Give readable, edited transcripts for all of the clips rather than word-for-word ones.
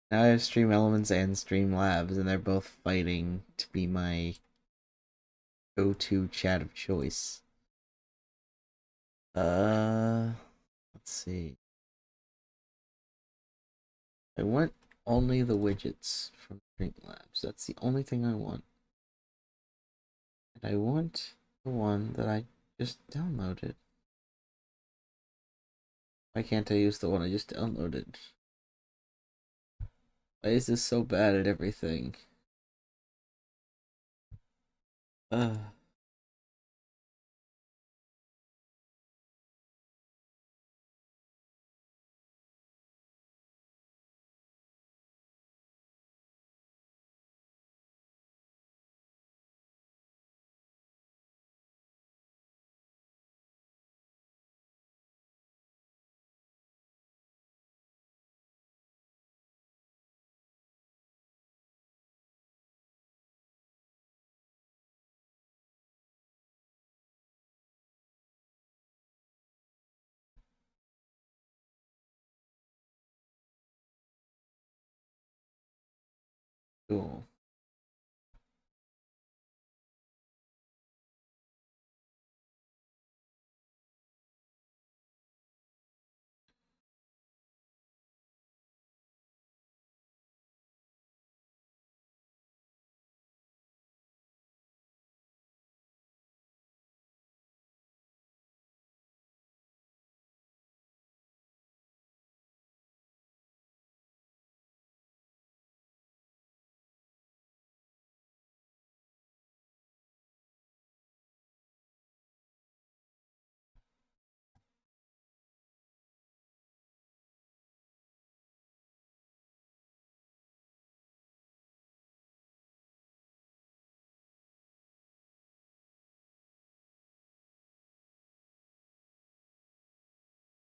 Now I have Stream Elements and Streamlabs, and they're both fighting to be my go-to chat of choice. Let's see. I want only the widgets from Streamlabs. That's the only thing I want. And I want the one that I just downloaded. Why can't I use the one I just downloaded? Why is this so bad at everything? Uh, cool.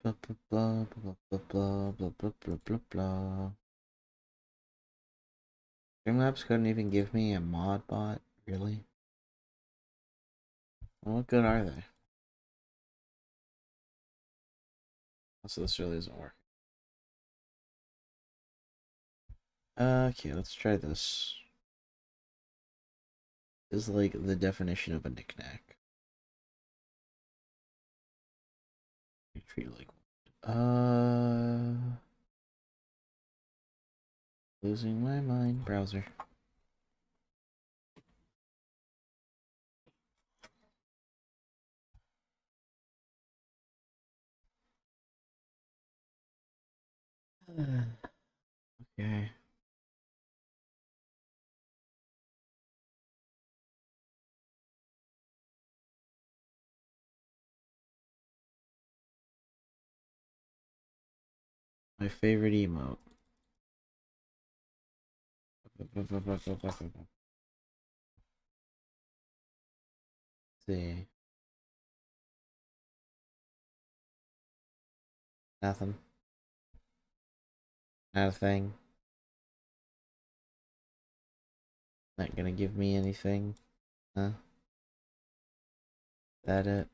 Blah blah blah blah blah blah blah blah blah blah. Streamlabs couldn't even give me a mod bot, really? Well, what good are they? Also, this really isn't working. Okay, let's try this. This is like the definition of a knickknack. Treat like losing my mind. Browser. Okay. My favorite emote. See. Nothing. Not a thing. Not gonna give me anything. Huh? That it?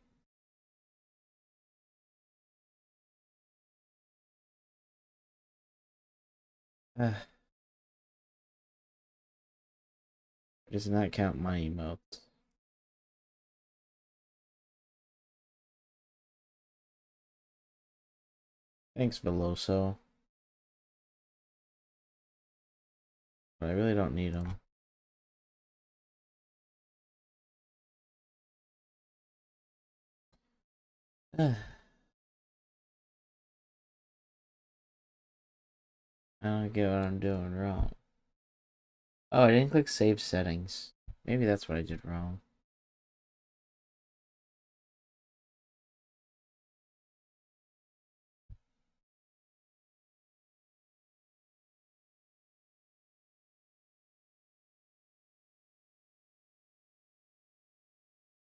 It does not count my emotes. Thanks, Veloso. But I really don't need them. I don't get what I'm doing wrong. Oh, I didn't click save settings. Maybe that's what I did wrong.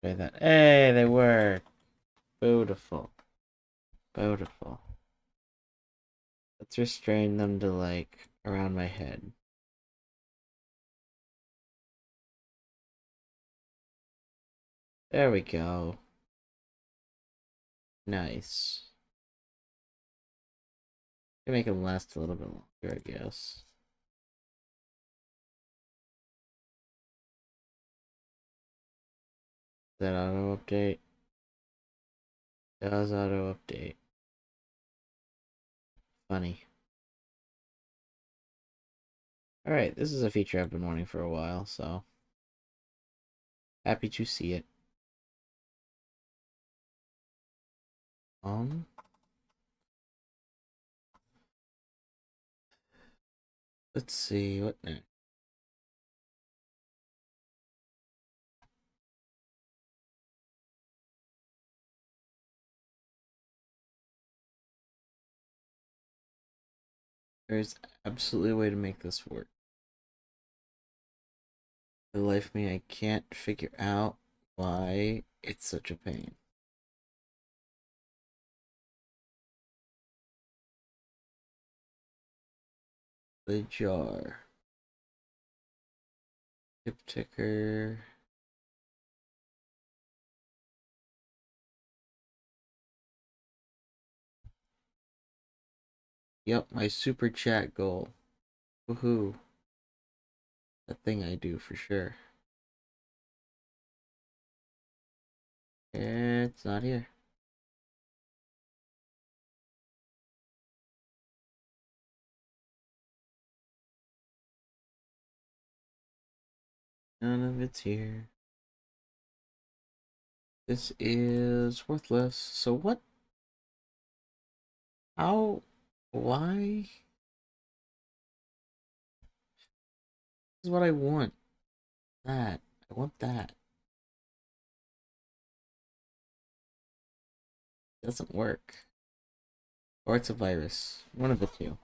Okay, that. Hey, they work. Beautiful. Beautiful. Let's restrain them to like around my head. There we go. Nice. Can make them last a little bit longer, I guess. That auto update? Does auto update. Funny. Alright, this is a feature I've been wanting for a while, so happy to see it. Um, let's see, what next? There's absolutely a way to make this work. For the life of me, I can't figure out why it's such a pain. The jar. Tip ticker. Yep, my super chat goal. Woohoo. That thing I do for sure. It's not here. None of it's here. This is worthless. So what? How? Why? This is what I want. That. I want that. It doesn't work. Or it's a virus. One of the two.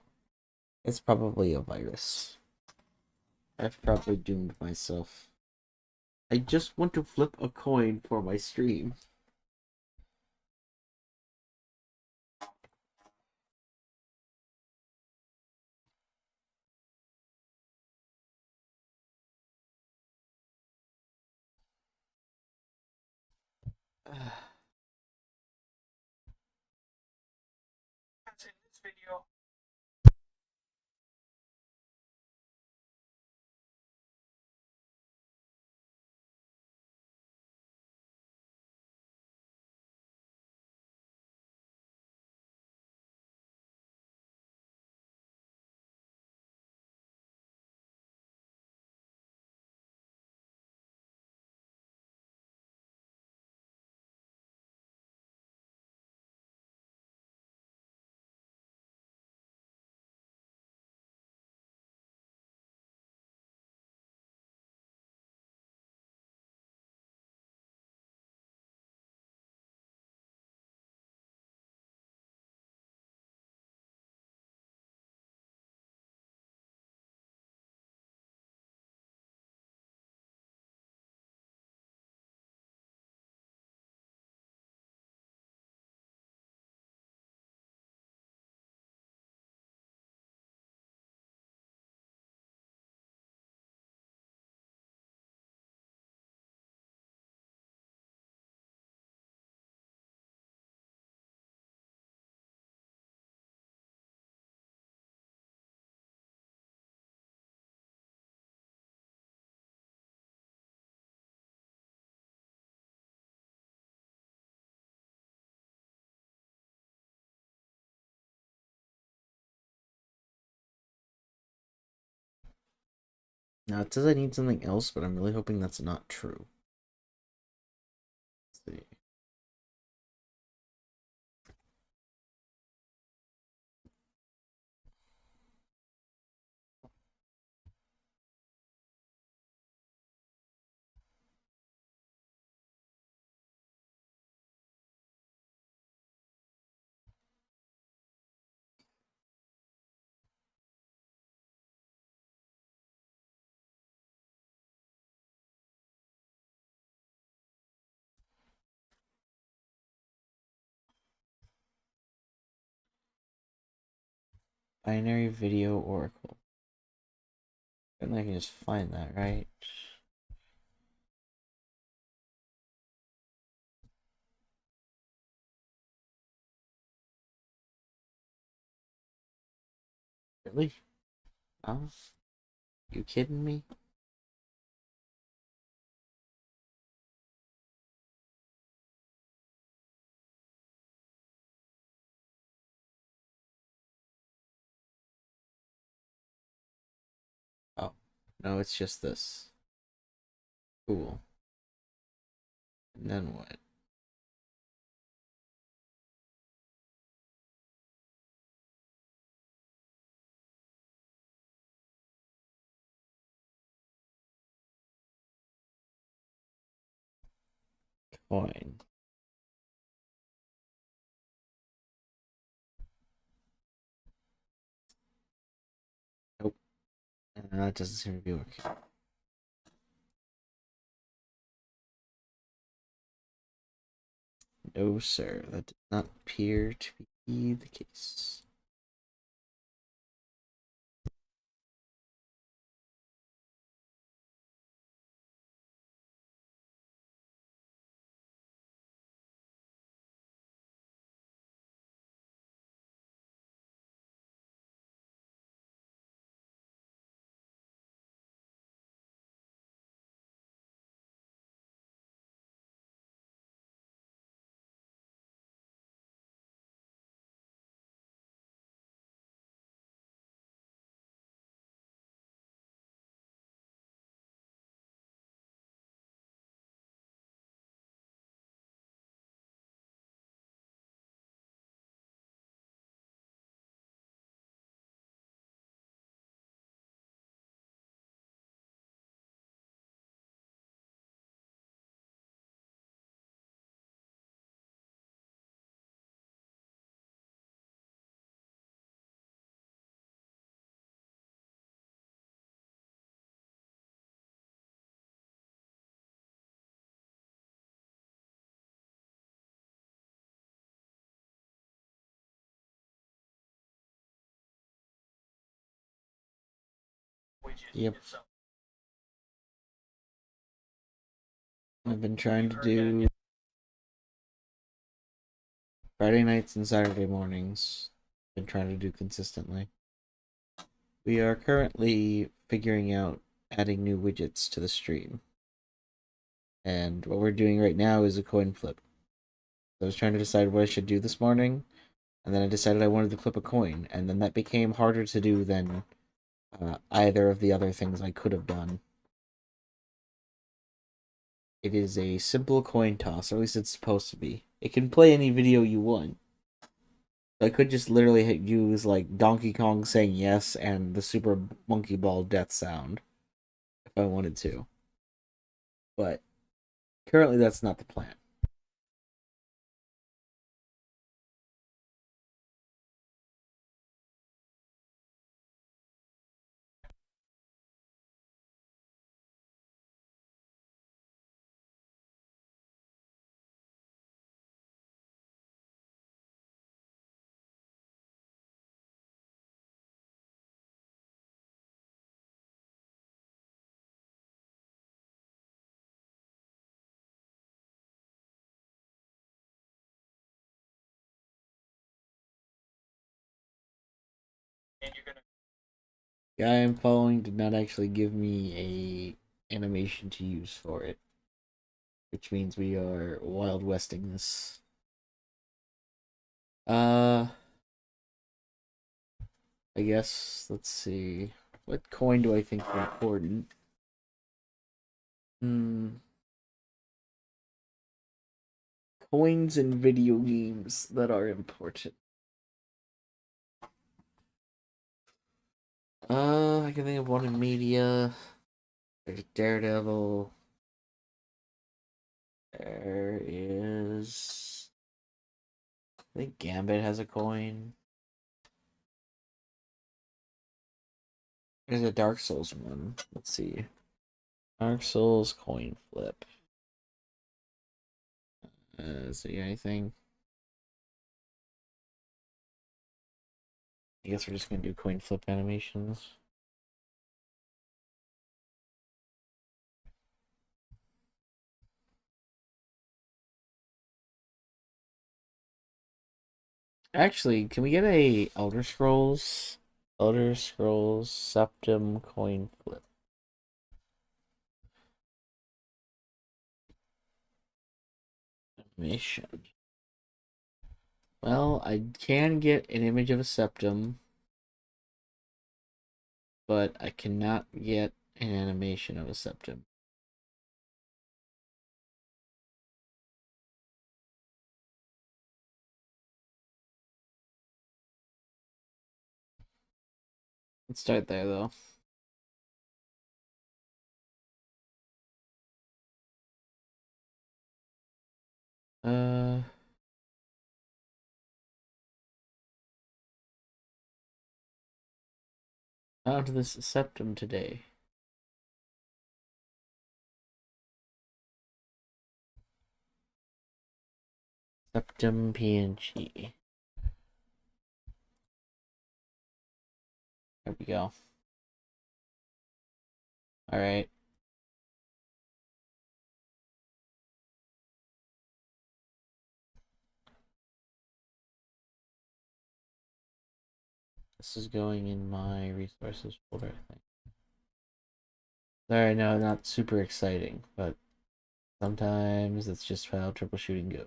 It's probably a virus. I've probably doomed myself. I just want to flip a coin for my stream. In this video. Now it says I need something else, but I'm really hoping that's not true. Let's see. Binary video oracle. I think I can just find that, right? Really? Oh, you kidding me? No, it's just this. Cool. And then what? Coin. Nope. That doesn't seem to be working. No, sir. That does not appear to be the case. Yep. I've been trying to do Friday nights and Saturday mornings. Been trying to do consistently. We are currently figuring out adding new widgets to the stream. And what we're doing right now is a coin flip. I was trying to decide what I should do this morning, and then I decided I wanted to flip a coin, and then that became harder to do than either of the other things I could have done. It is a simple coin toss, or at least it's supposed to be. It can play any video you want. I could just literally use like Donkey Kong saying yes and the Super Monkey Ball death sound if I wanted to. But currently that's not the plan. And you're gonna. Guy I'm following did not actually give me a animation to use for it, which means we are Wild Westing this. I guess let's see. What coin do I think is important? Hmm. Coins in video games that are important. I can think of one in media. There's Daredevil. There is. I think Gambit has a coin. There's a Dark Souls one. Let's see. Dark Souls coin flip. See anything? I guess we're just gonna do coin flip animations. Actually, can we get a Elder Scrolls Septim coin flip? Animation. Well, I can get an image of a septum, but I cannot get an animation of a septum. Let's start there though. Uh, Found this septum today. Septum PNG. There we go. Alright. This is going in my resources folder, I think. Sorry, no, not super exciting, but sometimes it's just how troubleshooting goes.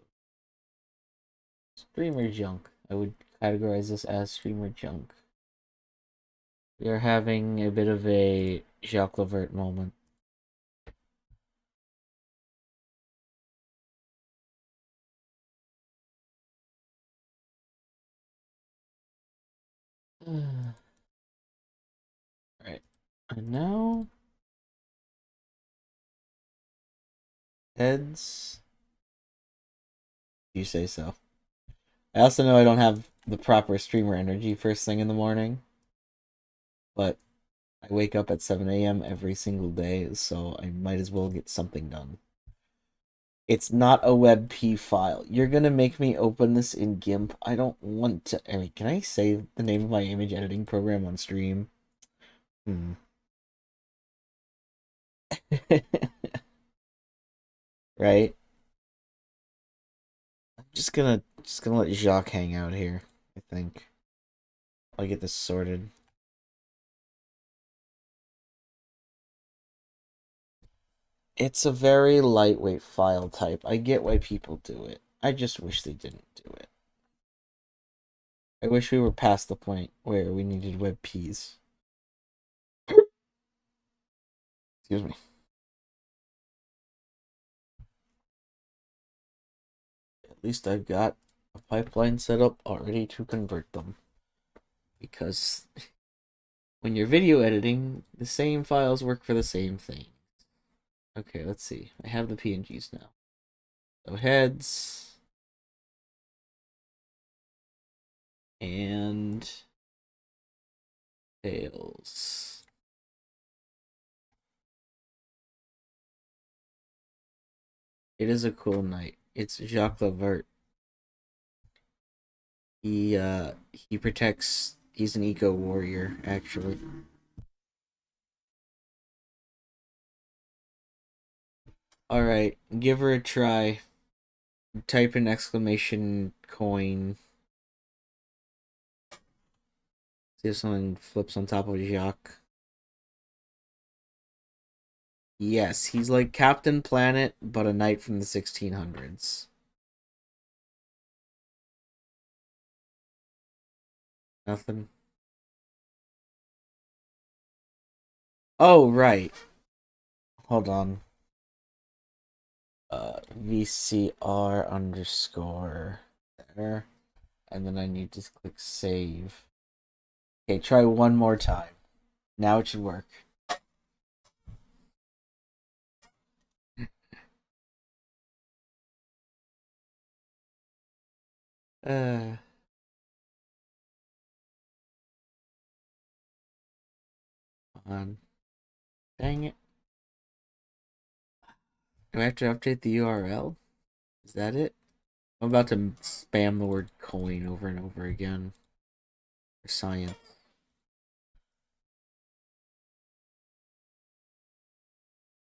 Streamer junk. I would categorize this as streamer junk. We are having a bit of a Jacques Levert moment. Alright. And now heads. You say so. I also know I don't have the proper streamer energy first thing in the morning, but I wake up at 7 a.m. every single day, so I might as well get something done. It's not a WebP file. You're gonna make me open this in GIMP. I don't want to. I mean, can I say the name of my image editing program on stream? Right? I'm just gonna let Jacques hang out here, I think. I'll get this sorted. It's a very lightweight file type. I get why people do it. I just wish they didn't do it. I wish we were past the point where we needed WebPs. Excuse me. At least I've got a pipeline set up already to convert them. Because when you're video editing, the same files work for the same thing. Okay, let's see. I have the PNGs now. So heads and tails. It is a cool night. It's Jacques Levert. He protects. He's an eco warrior, actually. All right, give her a try. Type an exclamation coin. See if something flips on top of Jacques. Yes, he's like Captain Planet, but a knight from the 1600s. Nothing. Oh, right. Hold on. VCR underscore there. And then I need to click save. Okay, try one more time. Now it should work. Uh, on. Dang it. Do I have to update the URL? Is that it? I'm about to spam the word coin over and over again. For science.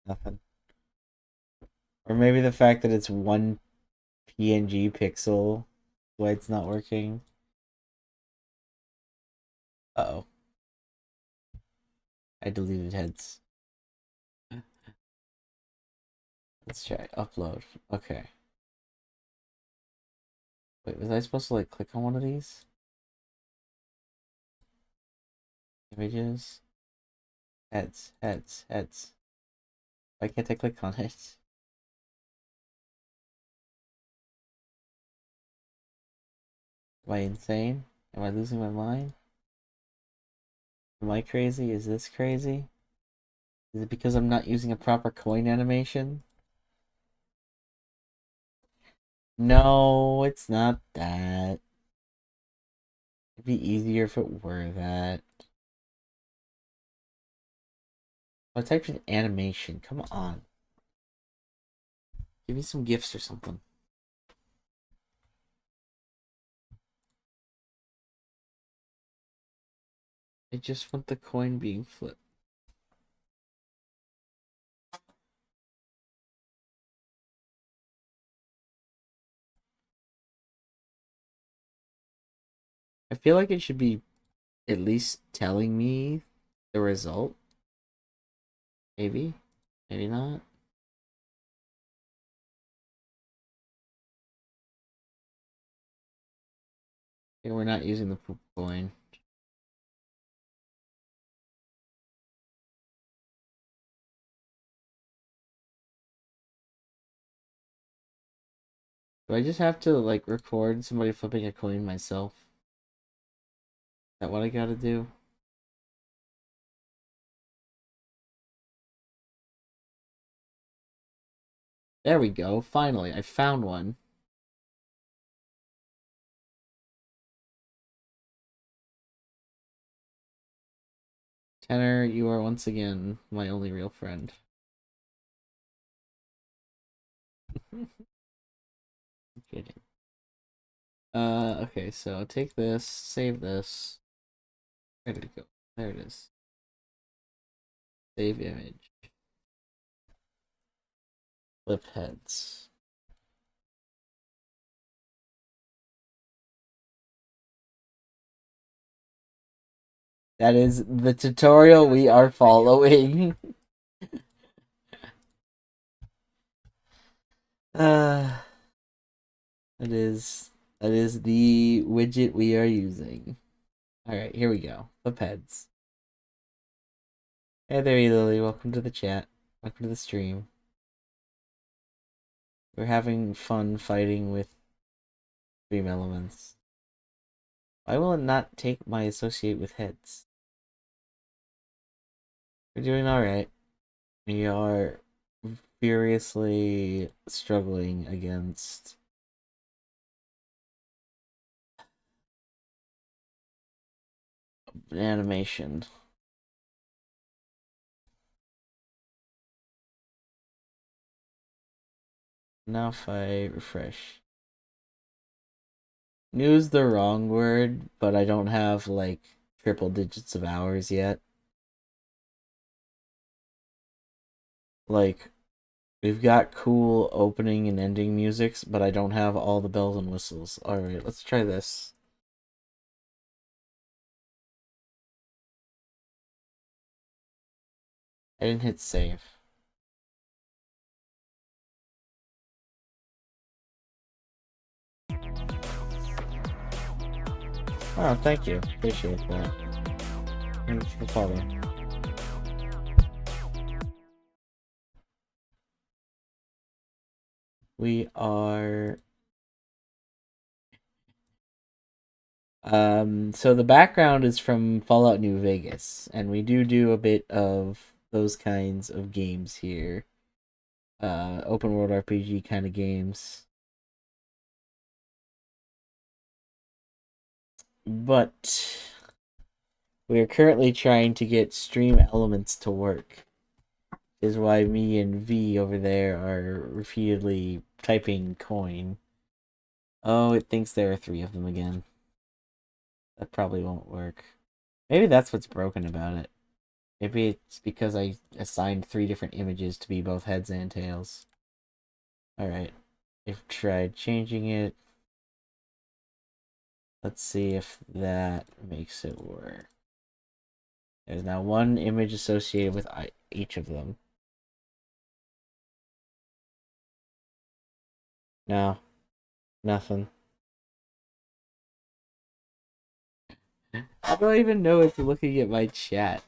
Nothing. Or maybe the fact that it's one PNG pixel, why it's not working. Uh-oh. I deleted heads. Let's try upload. Okay. Wait, was I supposed to like click on one of these? Images? Heads, heads, heads. Why can't I click on it? Am I insane? Am I losing my mind? Am I crazy? Is this crazy? Is it because I'm not using a proper coin animation? No, it's not that. It'd be easier if it were that. I typed in animation. Come on. Give me some gifts or something. I just want the coin being flipped. I feel like it should be at least telling me the result. Maybe. Maybe not. Okay, we're not using the poop coin. Do I just have to like record somebody flipping a coin myself? Is that what I gotta do? There we go. Finally, I found one. Tanner, you are once again my only real friend. I'm kidding. Okay, so take this, save this. Where did it go? There it is. Save image. Flip heads. That is the tutorial we are following. uh, that is the widget we are using. All right, here we go. Flip heads. Hey there, Lily. Welcome to the chat. Welcome to the stream. We're having fun fighting with stream elements. Why will it not take my associate with heads? We're doing alright. We are furiously struggling against animation. Now if I refresh. New's the wrong word, but I don't have like triple digits of hours yet. Like, we've got cool opening and ending musics, but I don't have all the bells and whistles. Alright, let's try this. I didn't hit save. Oh, thank you. Appreciate that. Thanks for following. We are so the background is from Fallout New Vegas, and we do a bit of those kinds of games here. Open world RPG kind of games. But we are currently trying to get stream elements to work. Is why me and V over there are repeatedly typing coin. Oh, it thinks there are 3 of them again. That probably won't work. Maybe that's what's broken about it. Maybe it's because I assigned 3 different images to be both heads and tails. Alright. I've tried changing it. Let's see if that makes it work. There's now 1 image associated with each of them. No. Nothing. I don't even know if you're looking at my chat.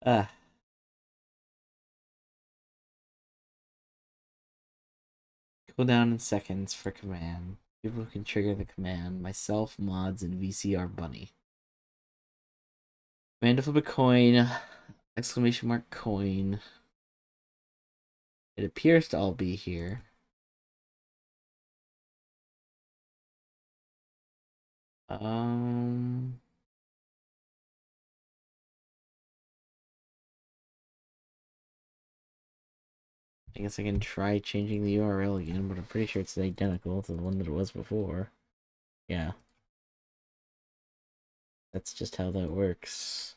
Ah, cooldown in seconds for command. People who can trigger the command. Myself, mods, and VCR Bunny. Command to flip a coin. Exclamation mark coin. It appears to all be here. Um, I guess I can try changing the URL again, but I'm pretty sure it's identical to the one that it was before. Yeah. That's just how that works.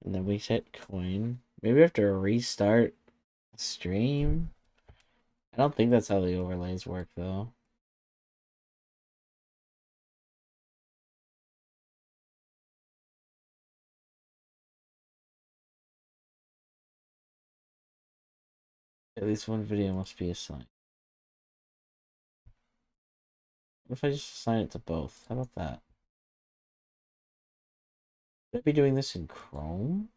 And then we set coin. Maybe we have to restart stream. I don't think that's how the overlays work though. At least one video must be assigned. What if I just assign it to both? How about that? Should I be doing this in Chrome?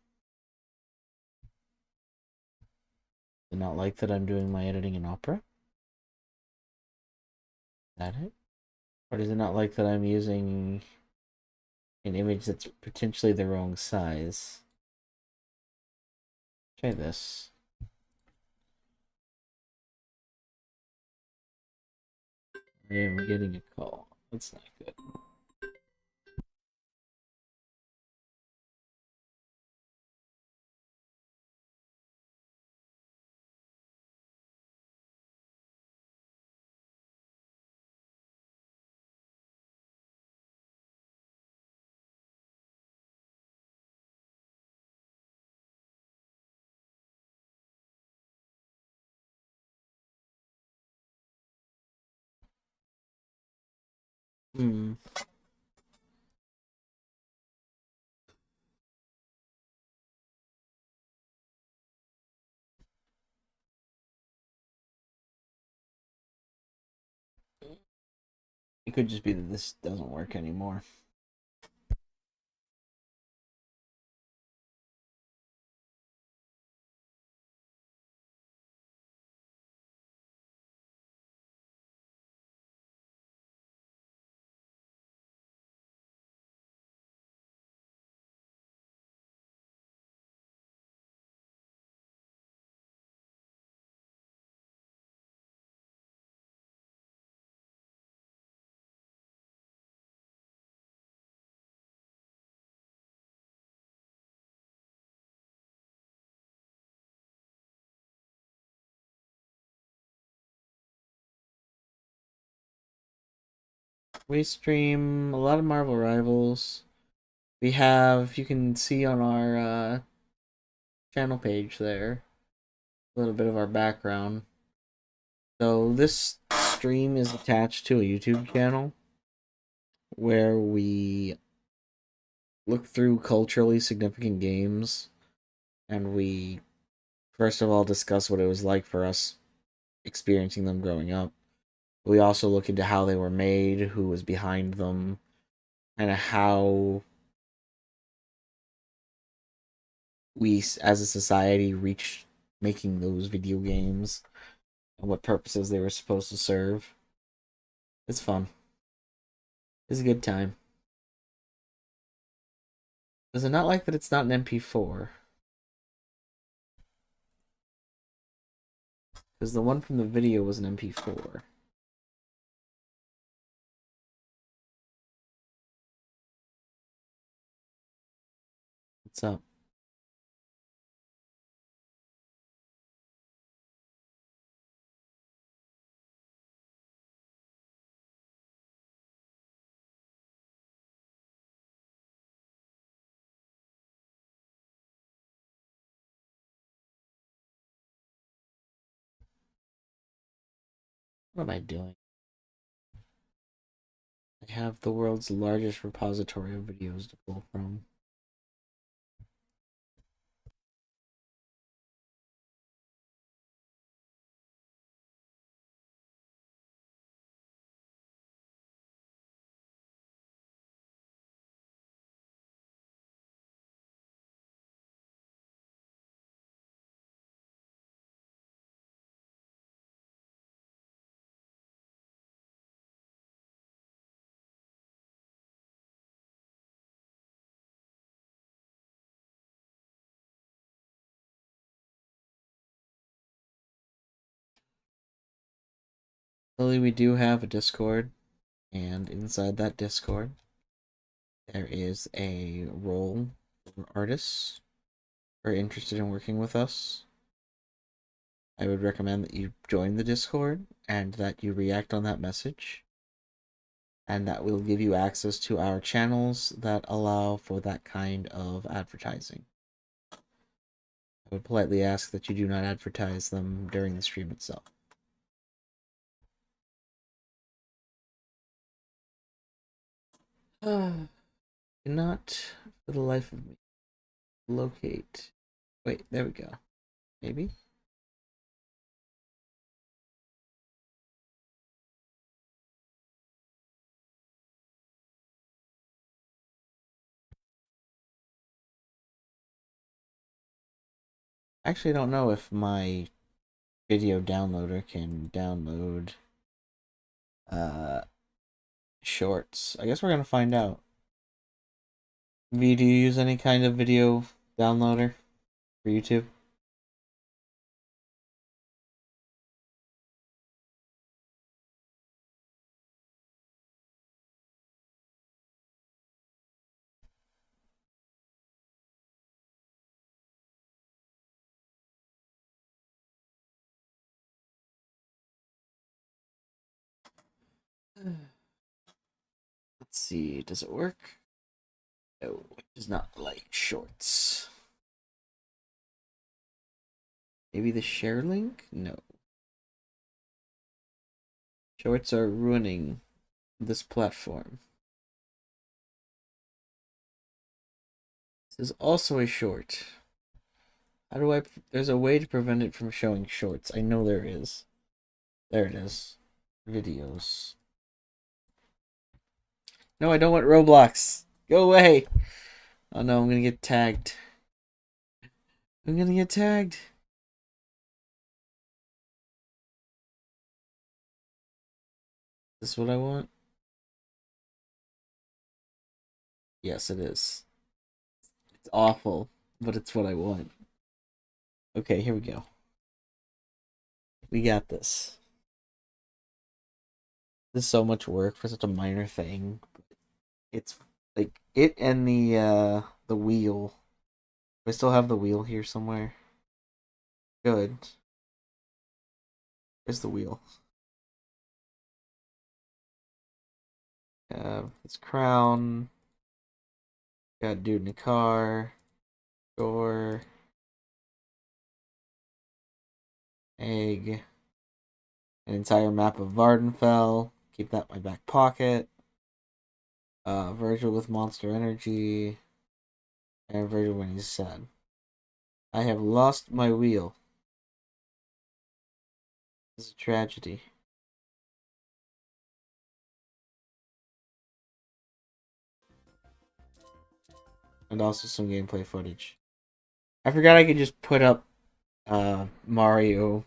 Does it not like that I'm doing my editing in Opera? Is that it? Or does it not like that I'm using an image that's potentially the wrong size? Try this. I am getting a call. That's not good. Hmm. It could just be that this doesn't work anymore. We stream a lot of Marvel Rivals. We have, you can see on our channel page there, a little bit of our background. So this stream is attached to a YouTube channel where we look through culturally significant games and we first of all discuss what it was like for us experiencing them growing up. We also look into how they were made, who was behind them, and how we as a society reached making those video games and what purposes they were supposed to serve. It's fun. It's a good time. Does it not like that it's not an MP4? Because the one from the video was an MP4. What's up? What am I doing? I have the world's largest repository of videos to pull from. Luckily, we do have a Discord, and inside that Discord, there is a role for artists who are interested in working with us. I would recommend that you join the Discord and that you react on that message, and that will give you access to our channels that allow for that kind of advertising. I would politely ask that you do not advertise them during the stream itself. Cannot, for the life of me, locate. Wait, there we go. Maybe? Actually, I don't know if my video downloader can download uh shorts. I guess we're gonna find out. V, do you use any kind of video downloader for YouTube? Let's see, does it work? No, it does not like shorts. Maybe the share link? No. Shorts are ruining this platform. This is also a short. How do I... There's a way to prevent it from showing shorts. I know there is. There it is. Videos. No, I don't want Roblox. Go away. Oh no, I'm gonna get tagged. I'm gonna get tagged. Is this what I want? Yes, it is. It's awful, but it's what I want. Okay, here we go. We got this. This is so much work for such a minor thing. It's like it and the wheel. I still have the wheel here somewhere. Good. Where's the wheel? This crown. Got dude in a car. Door. Egg. An entire map of Vardenfell. Keep that in my back pocket. Virgil with Monster Energy. And Virgil when he's sad. I have lost my wheel. This is a tragedy. And also some gameplay footage. I forgot I could just put up Mario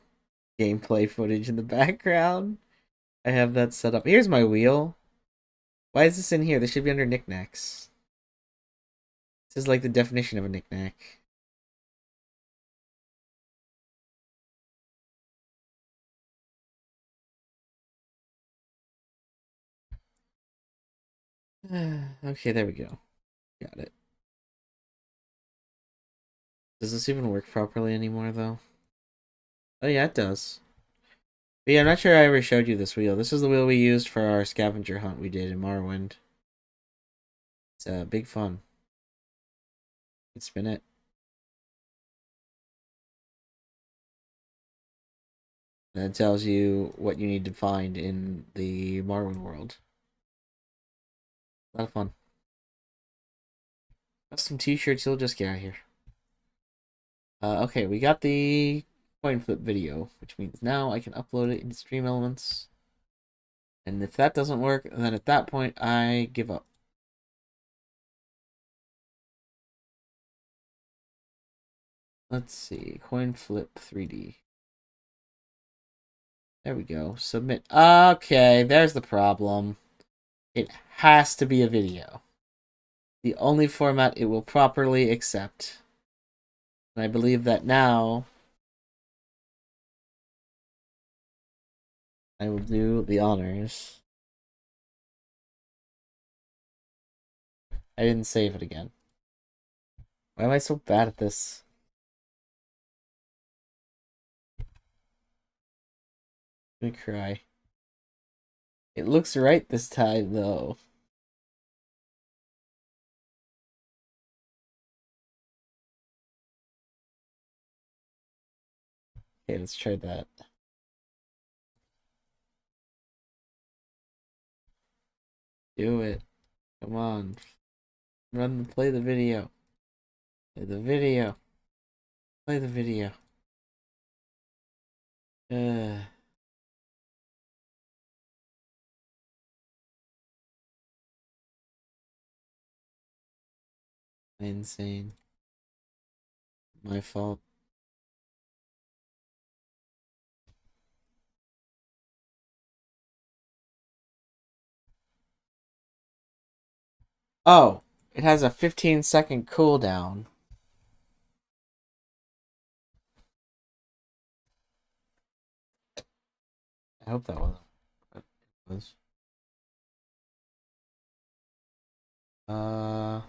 gameplay footage in the background. I have that set up. Here's my wheel. Why is this in here? This should be under knickknacks. This is like the definition of a knickknack. Okay, there we go. Got it. Does this even work properly anymore, though? Oh, yeah, it does. But yeah, I'm not sure I ever showed you this wheel. This is the wheel we used for our scavenger hunt we did in Morrowind. It's big fun. You can spin it. And it tells you what you need to find in the Morrowind world. A lot of fun. Custom t-shirts, you'll just get out of here. Okay, we got the coin flip video, which means now I can upload it into Stream Elements. And if that doesn't work, then at that point, I give up. Let's see, coin flip 3D. There we go, submit. Okay, there's the problem. It has to be a video. The only format it will properly accept. And I believe that now I will do the honors. I didn't save it again. Why am I so bad at this? Let me cry. It looks right this time, though. Okay, let's try that. Do it. Come on. Play the video. Play the video. Play the video. Uh, insane. My fault. Oh, it has a 15-second cooldown. I hope that wasn't what it was. Uh,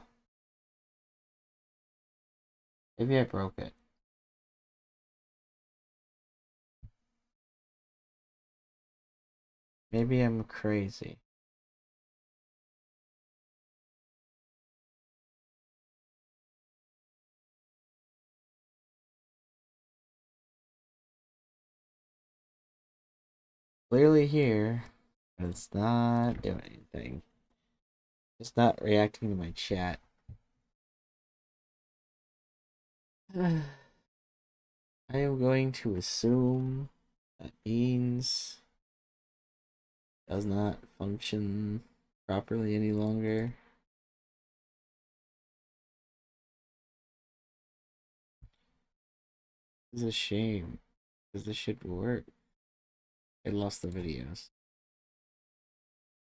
maybe I broke it. Maybe I'm crazy. Clearly here, but it's not doing anything. It's not reacting to my chat. I am going to assume that means does not function properly any longer. This is a shame, because this should work. I lost the videos.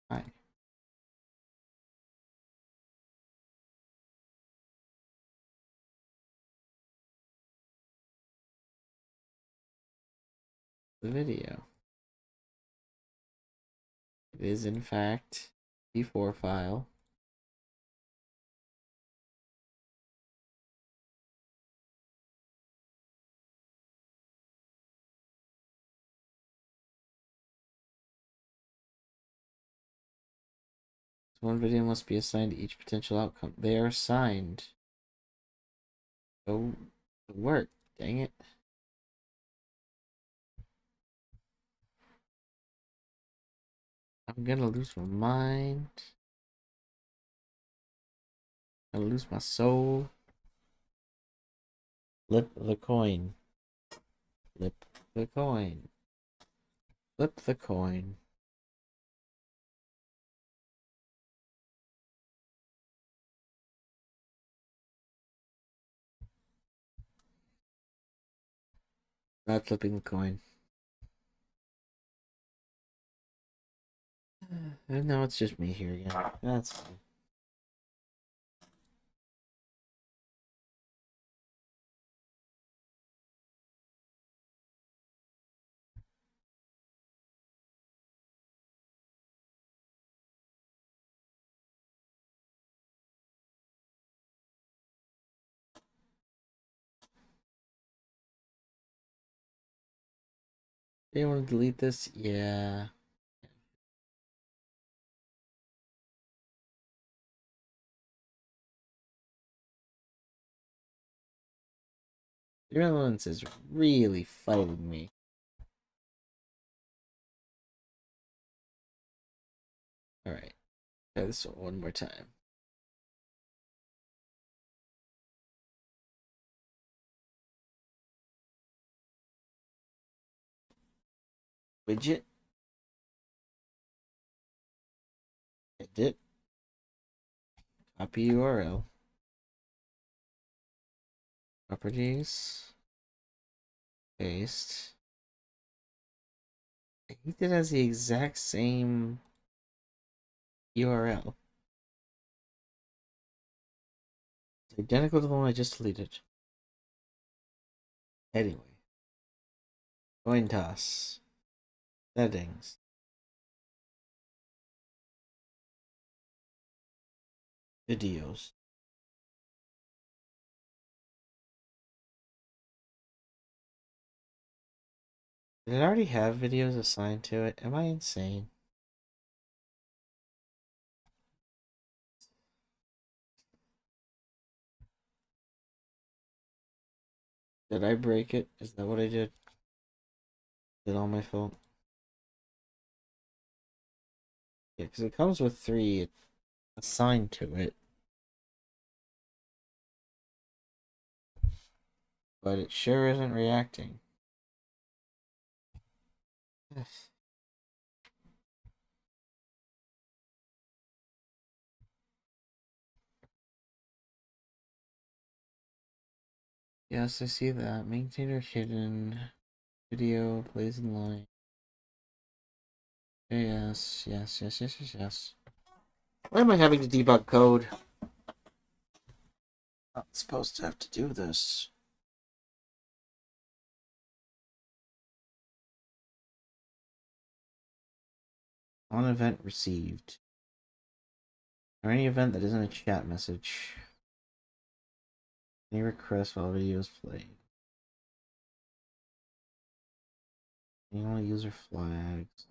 Hi. The video. It is in fact the 4 file. One video must be assigned to each potential outcome. They are assigned. Go to work. Dang it. I'm gonna lose my mind. I'm gonna lose my soul. Flip the coin. Flip the coin. Flip the coin. Not flipping the coin. And now it's just me here again. That's fine. Do you want to delete this? Yeah. Virulence is really fighting me. Alright. Try this one more time. Widget. Edit. Copy URL. Properties. Paste. I think it has the exact same URL. It's identical to the one I just deleted. Anyway. Coin toss. Settings. Videos. Did it already have videos assigned to it? Am I insane? Did I break it? Is that what I did? Is it all my fault? Yeah, because it comes with 3 assigned to it. But it sure isn't reacting. Yes. Yes, I see that. Maintainer hidden. Video plays in line. Yes, yes, yes, yes, yes, yes. Why am I having to debug code? Not supposed to have to do this. On event received. Or any event that isn't a chat message. Any request while video is played. Any user flags.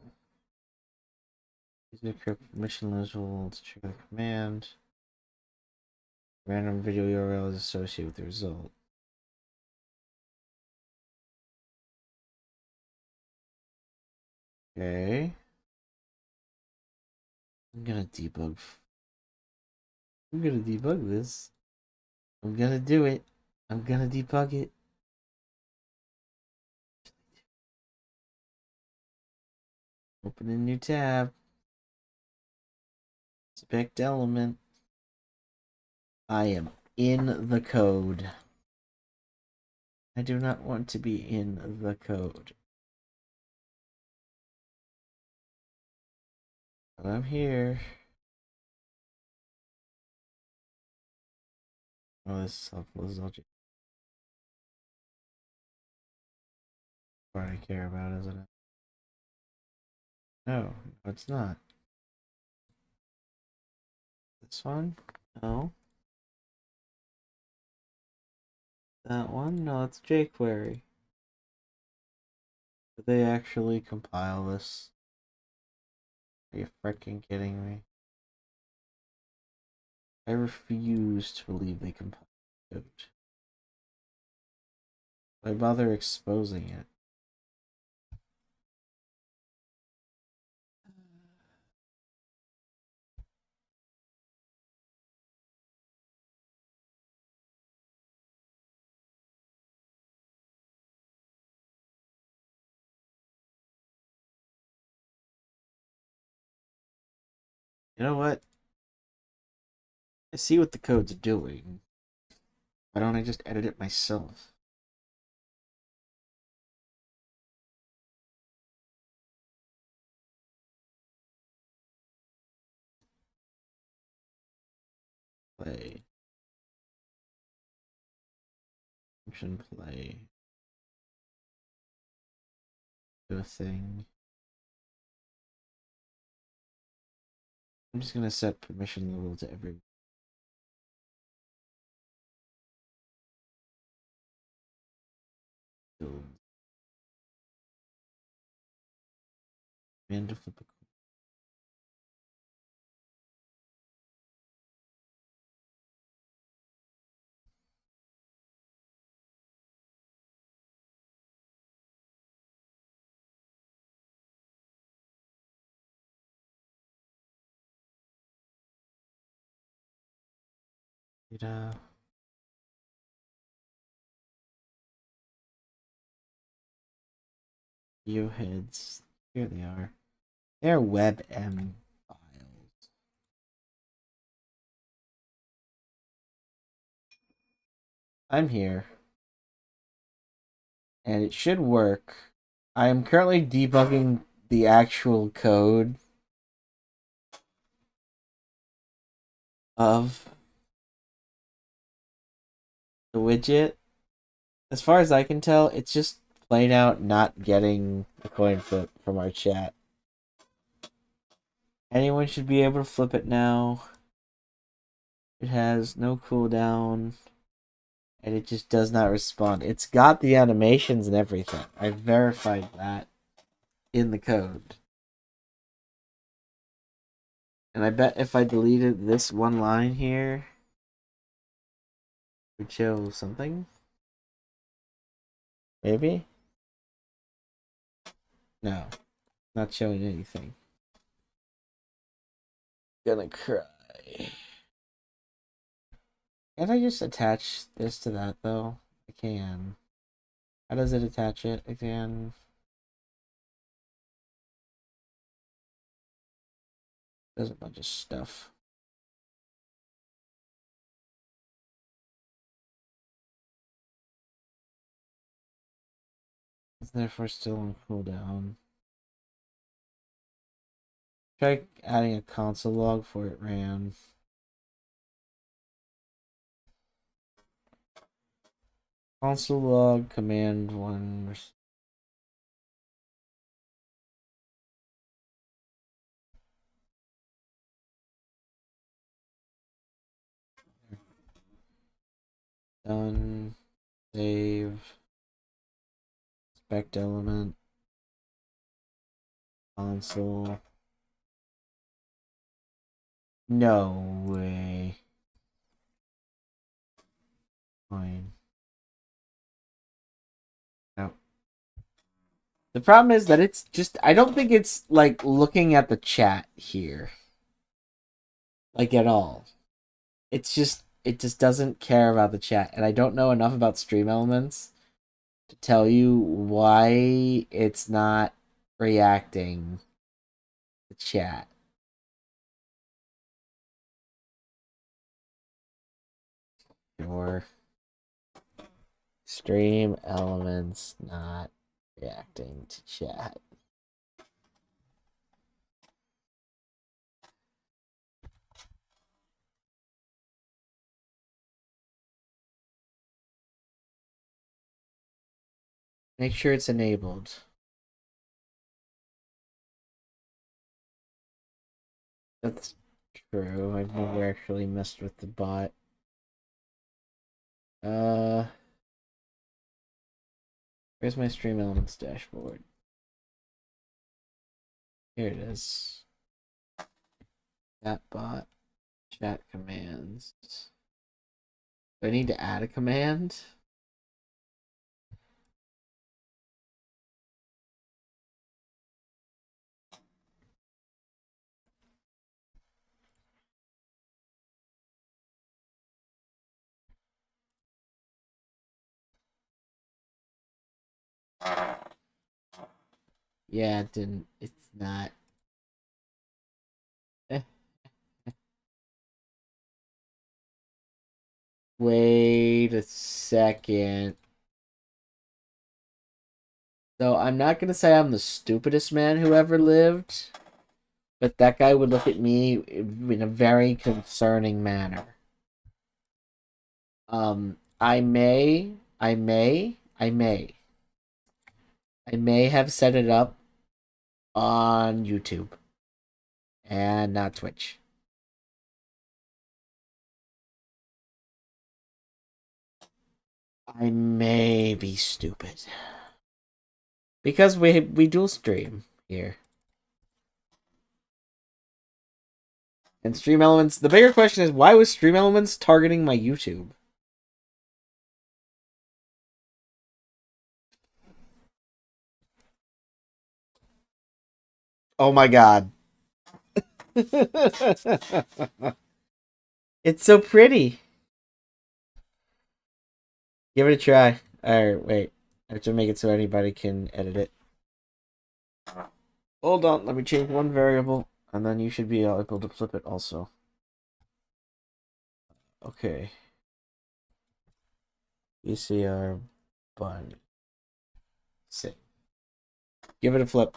User permissionless will to trigger the command. Random video URL is associated with the result. Okay. I'm gonna debug. I'm gonna debug this. I'm gonna do it. I'm gonna debug it. Open a new tab. Inspect element. I am in the code. I do not want to be in the code. But I'm here. Oh, this is helpful. This is all part I care about, isn't it? No, it's not. This one? No. That one? No, it's jQuery. Did they actually compile this? Are you freaking kidding me? I refuse to believe they compiled code. Why bother exposing it? You know what? I see what the code's doing. Why don't I just edit it myself? Play. Function play. Do a thing. I'm just gonna set permission level to every. Build. And to flip a coin. Data. View heads. Here they are. They're WebM files. I'm here. And it should work. I am currently debugging the actual code of the widget. As far as I can tell, it's just plain out not getting a coin flip from our chat. Anyone should be able to flip it now. It has no cooldown. And it just does not respond. It's got the animations and everything. I verified that in the code. And I bet if I deleted this one line here, it would show something. Maybe? No. Not showing anything. Gonna cry. Can't I just attach this to that though? I can. How does it attach it again? There's a bunch of stuff. It's therefore still on cooldown. Try adding a console log for it ran. Console log command one. Done. Save. Spec element. Console. No way. Fine. No. The problem is that it's just, I don't think it's like looking at the chat here. Like at all. It's just, it just doesn't care about the chat. And I don't know enough about stream elements to tell you why it's not reacting to the chat. Or stream elements not reacting to chat. Make sure it's enabled. That's true. I've never actually messed with the bot. Where's my stream elements dashboard? Here it is. That bot. Chat commands. Do I need to add a command? Yeah, it didn't. It's not. Wait a second. So I'm not gonna say I'm the stupidest man who ever lived, but that guy would look at me in a very concerning manner. I may have set it up on YouTube and not Twitch. I may be stupid because we dual stream here. And Stream Elements, the bigger question is, why was Stream Elements targeting my YouTube? Oh my god. It's so pretty. Give it a try. Alright, wait. I have to make it so anybody can edit it. Hold on, let me change one variable, and then you should be able to flip it also. Okay. VCR button. Save. Give it a flip.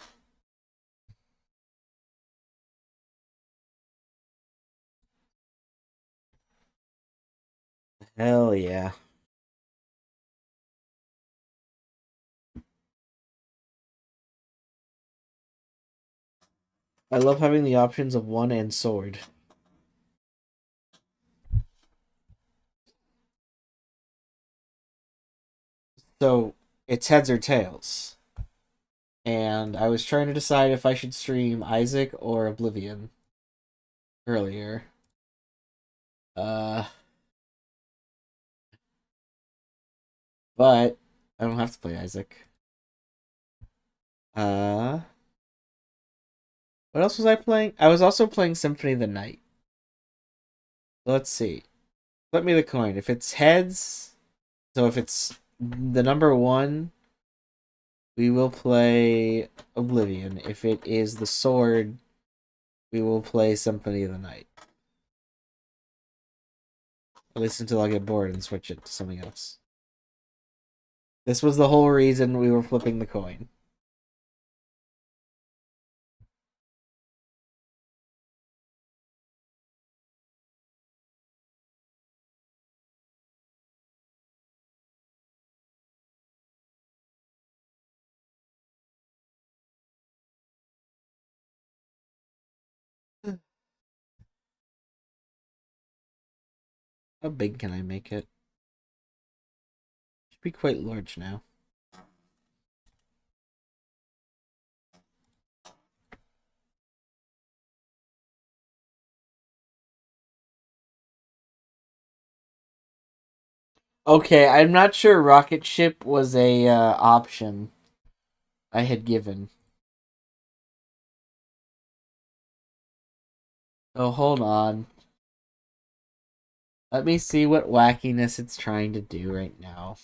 Hell yeah. I love having the options of one and sword. So it's heads or tails. And I was trying to decide if I should stream Isaac or Oblivion earlier. Uh, but I don't have to play Isaac. Uh, what else was I playing? I was also playing Symphony of the Night. Let's see. Flip me the coin. If it's heads, so if it's the number one, we will play Oblivion. If it is the sword, we will play Symphony of the Night. At least until I get bored and switch it to something else. This was the whole reason we were flipping the coin. How big can I make it? Should be quite large now. Okay, I'm not sure rocket ship was a option I had given. Oh, hold on. Let me see what wackiness it's trying to do right now.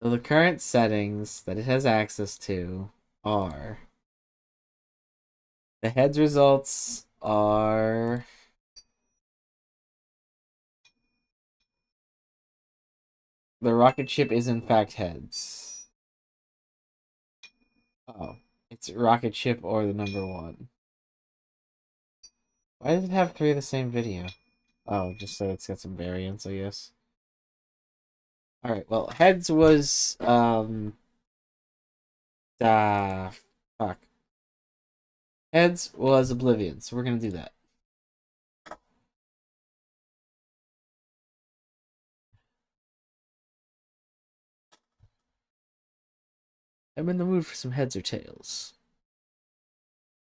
So the current settings that it has access to are the heads results are the rocket ship is in fact heads. Oh, it's rocket ship or the number one. Why does it have three of the same video? Oh, just so it's got some variance, I guess. Alright, well, heads was ah fuck. Heads was Oblivion, so we're gonna do that. I'm in the mood for some heads or tails.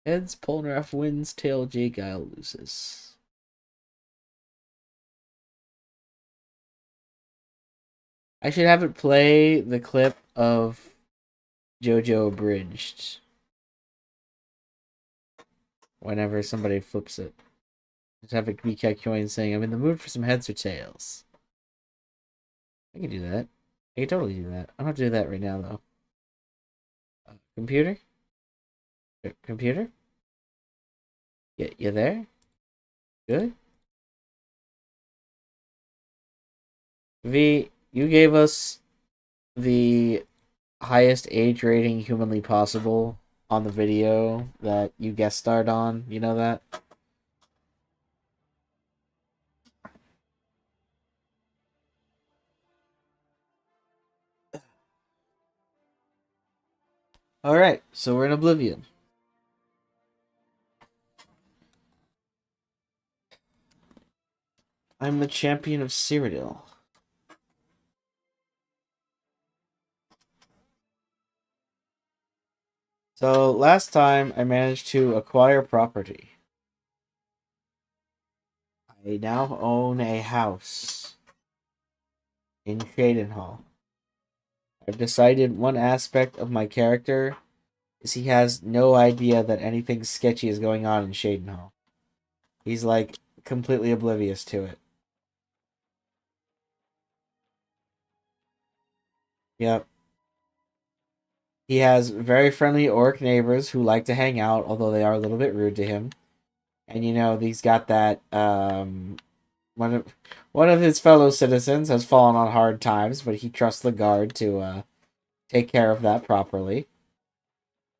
Heads, Polnareff wins, tail, J. Guile loses. I should have it play the clip of JoJo abridged whenever somebody flips it. Just have it be Kakyoin saying, I'm in the mood for some heads or tails. I can do that. I can totally do that. I'm not doing that right now, though. Computer? Computer? You there? Good? V, you gave us the highest age rating humanly possible on the video that you guest starred on. You know that? Alright, so we're in Oblivion. I'm the champion of Cyrodiil. So last time I managed to acquire property. I now own a house in Shadenhall. I've decided one aspect of my character is he has no idea that anything sketchy is going on in Shadenhall. He's like completely oblivious to it. Yep. He has very friendly orc neighbors who like to hang out, although they are a little bit rude to him. And you know, he's got that one of his fellow citizens has fallen on hard times, but he trusts the guard to take care of that properly.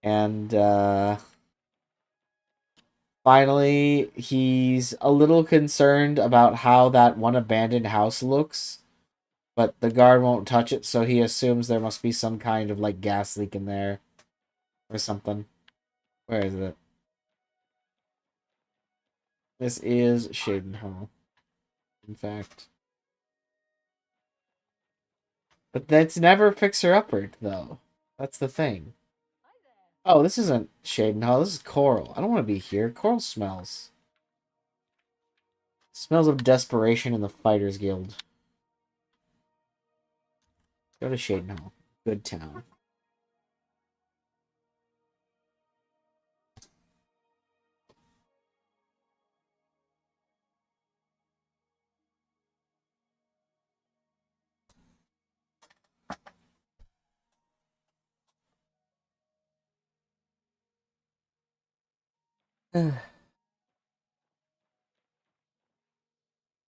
And finally, he's a little concerned about how that one abandoned house looks, but the guard won't touch it, so he assumes there must be some kind of like gas leak in there or something. Where is it? This is Shaden Hall, in fact. But that's never Fixer Upward, though. That's the thing. Oh, this isn't Shaden Hall. This is Coral. I don't want to be here. Coral smells. Smells of desperation in the Fighters Guild. Go to Shaden Hall. Good town.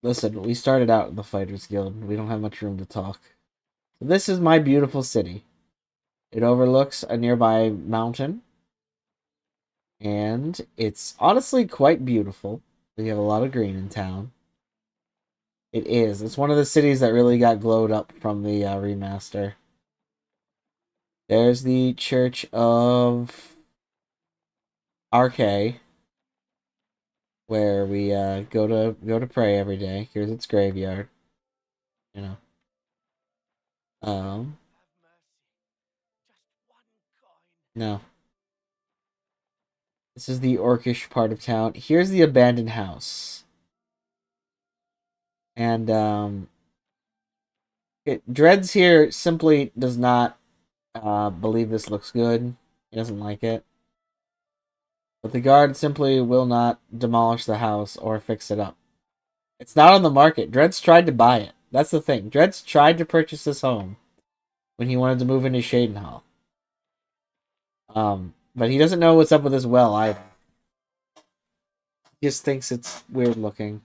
Listen, we started out in the Fighters Guild. We don't have much room to talk. So this is my beautiful city. It overlooks a nearby mountain. And it's honestly quite beautiful. We have a lot of green in town. It is. It's one of the cities that really got glowed up from the remaster. There's the Church of RK, where we go to pray every day. Here's its graveyard. You know. Um. No. This is the orcish part of town. Here's the abandoned house. And Dreads here simply does not believe this looks good. He doesn't like it. But the guard simply will not demolish the house or fix it up. It's not on the market. Dreads tried to buy it. That's the thing. Dreads tried to purchase this home when he wanted to move into Shadenhall. But he doesn't know what's up with his well either. He just thinks it's weird looking.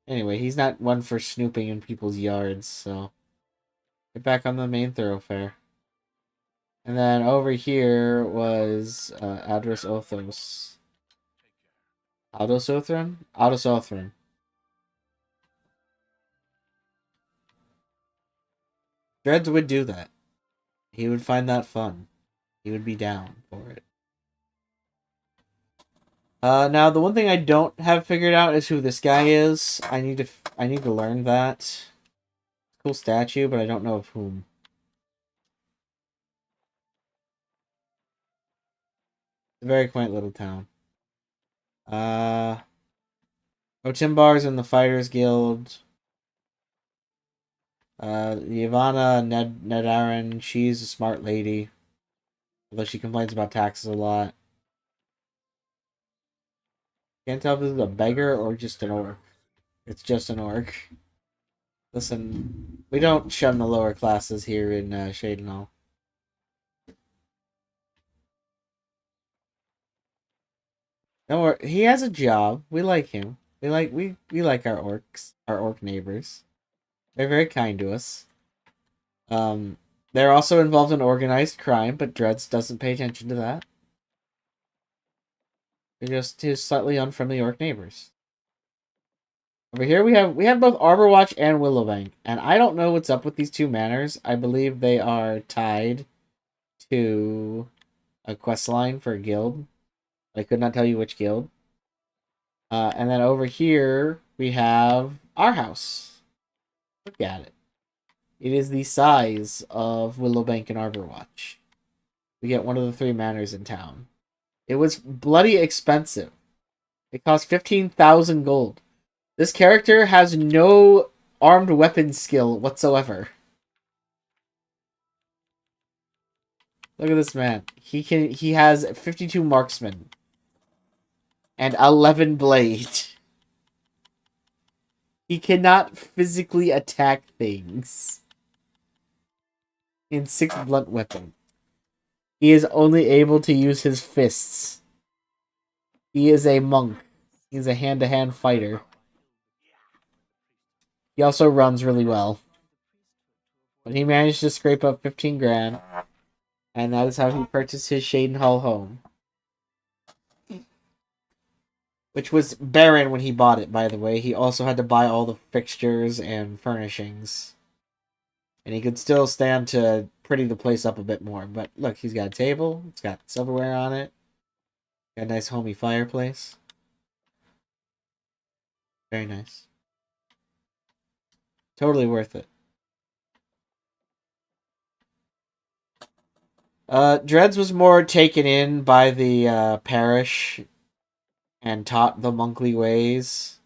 Anyway, he's not one for snooping in people's yards, so get back on the main thoroughfare. And then over here was Adris Othos. Aldos Othran? Aldos Othran. Dreads would do that. He would find that fun. He would be down for it. Now the one thing I don't have figured out is who this guy is. I need to learn that. Cool statue, but I don't know of whom. It's a very quaint little town. Otimbar's in the Fighters Guild. Ivana Nedarin, she's a smart lady. Although she complains about taxes a lot. Can't tell if this is a beggar or just an orc. It's just an orc. Listen, we don't shun the lower classes here in Shadenhall. Don't worry, he has a job. We like him. We like our orcs, our orc neighbors. They're very kind to us. They're also involved in organized crime, but Dreads doesn't pay attention to that. They're just his slightly unfriendly orc neighbors. Over here we have both Arborwatch and Willowbank, and I don't know what's up with these two manors. I believe they are tied to a quest line for a guild. I could not tell you which guild. And then over here we have our house. Look at it. It is the size of Willowbank and Arborwatch. We get one of the three manors in town. It was bloody expensive. It cost 15,000 gold. This character has no armed weapon skill whatsoever. Look at this man. He has 52 marksmen and 11 blade. He cannot physically attack things. In 6 blunt weapon. He is only able to use his fists. He is a monk. He's a hand-to-hand fighter. He also runs really well. But he managed to scrape up 15 grand. And that is how he purchased his Shadenhall home. Which was barren when he bought it, by the way. He also had to buy all the fixtures and furnishings. And he could still stand to pretty the place up a bit more. But look, he's got a table. It's got silverware on it. Got a nice homey fireplace. Very nice. Totally worth it. Dreads was more taken in by the parish and taught the monkly ways.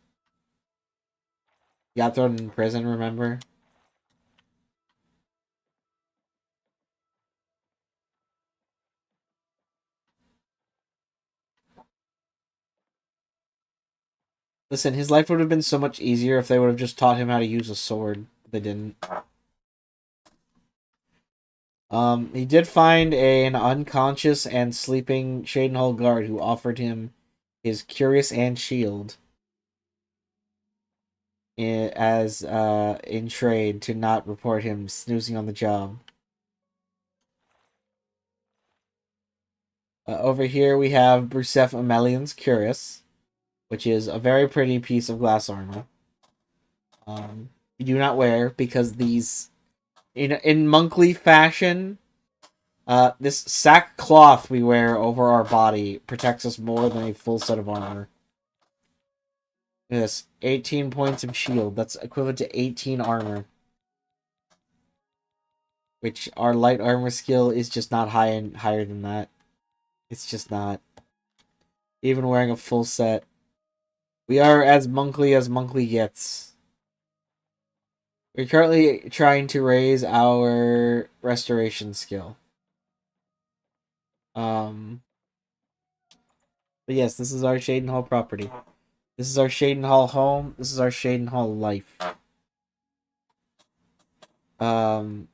He got thrown in prison, remember? Listen, his life would have been so much easier if they would have just taught him how to use a sword. They didn't. He did find an unconscious and sleeping Shadenhall guard who offered him his Curious and Shield as in trade to not report him snoozing on the job. Over here we have Brusef Amelion's Curious, which is a very pretty piece of glass armor. You do not wear because these, in monkly fashion, this sackcloth we wear over our body protects us more than a full set of armor. Look at this, 18 points of shield. That's equivalent to 18 armor. Which our light armor skill is just not higher than that. It's just not. Even wearing a full set. We are as monkly gets. We're currently trying to raise our restoration skill. But yes, this is our Shadenhall property. This is our Shadenhall home. This is our Shadenhall life. I'd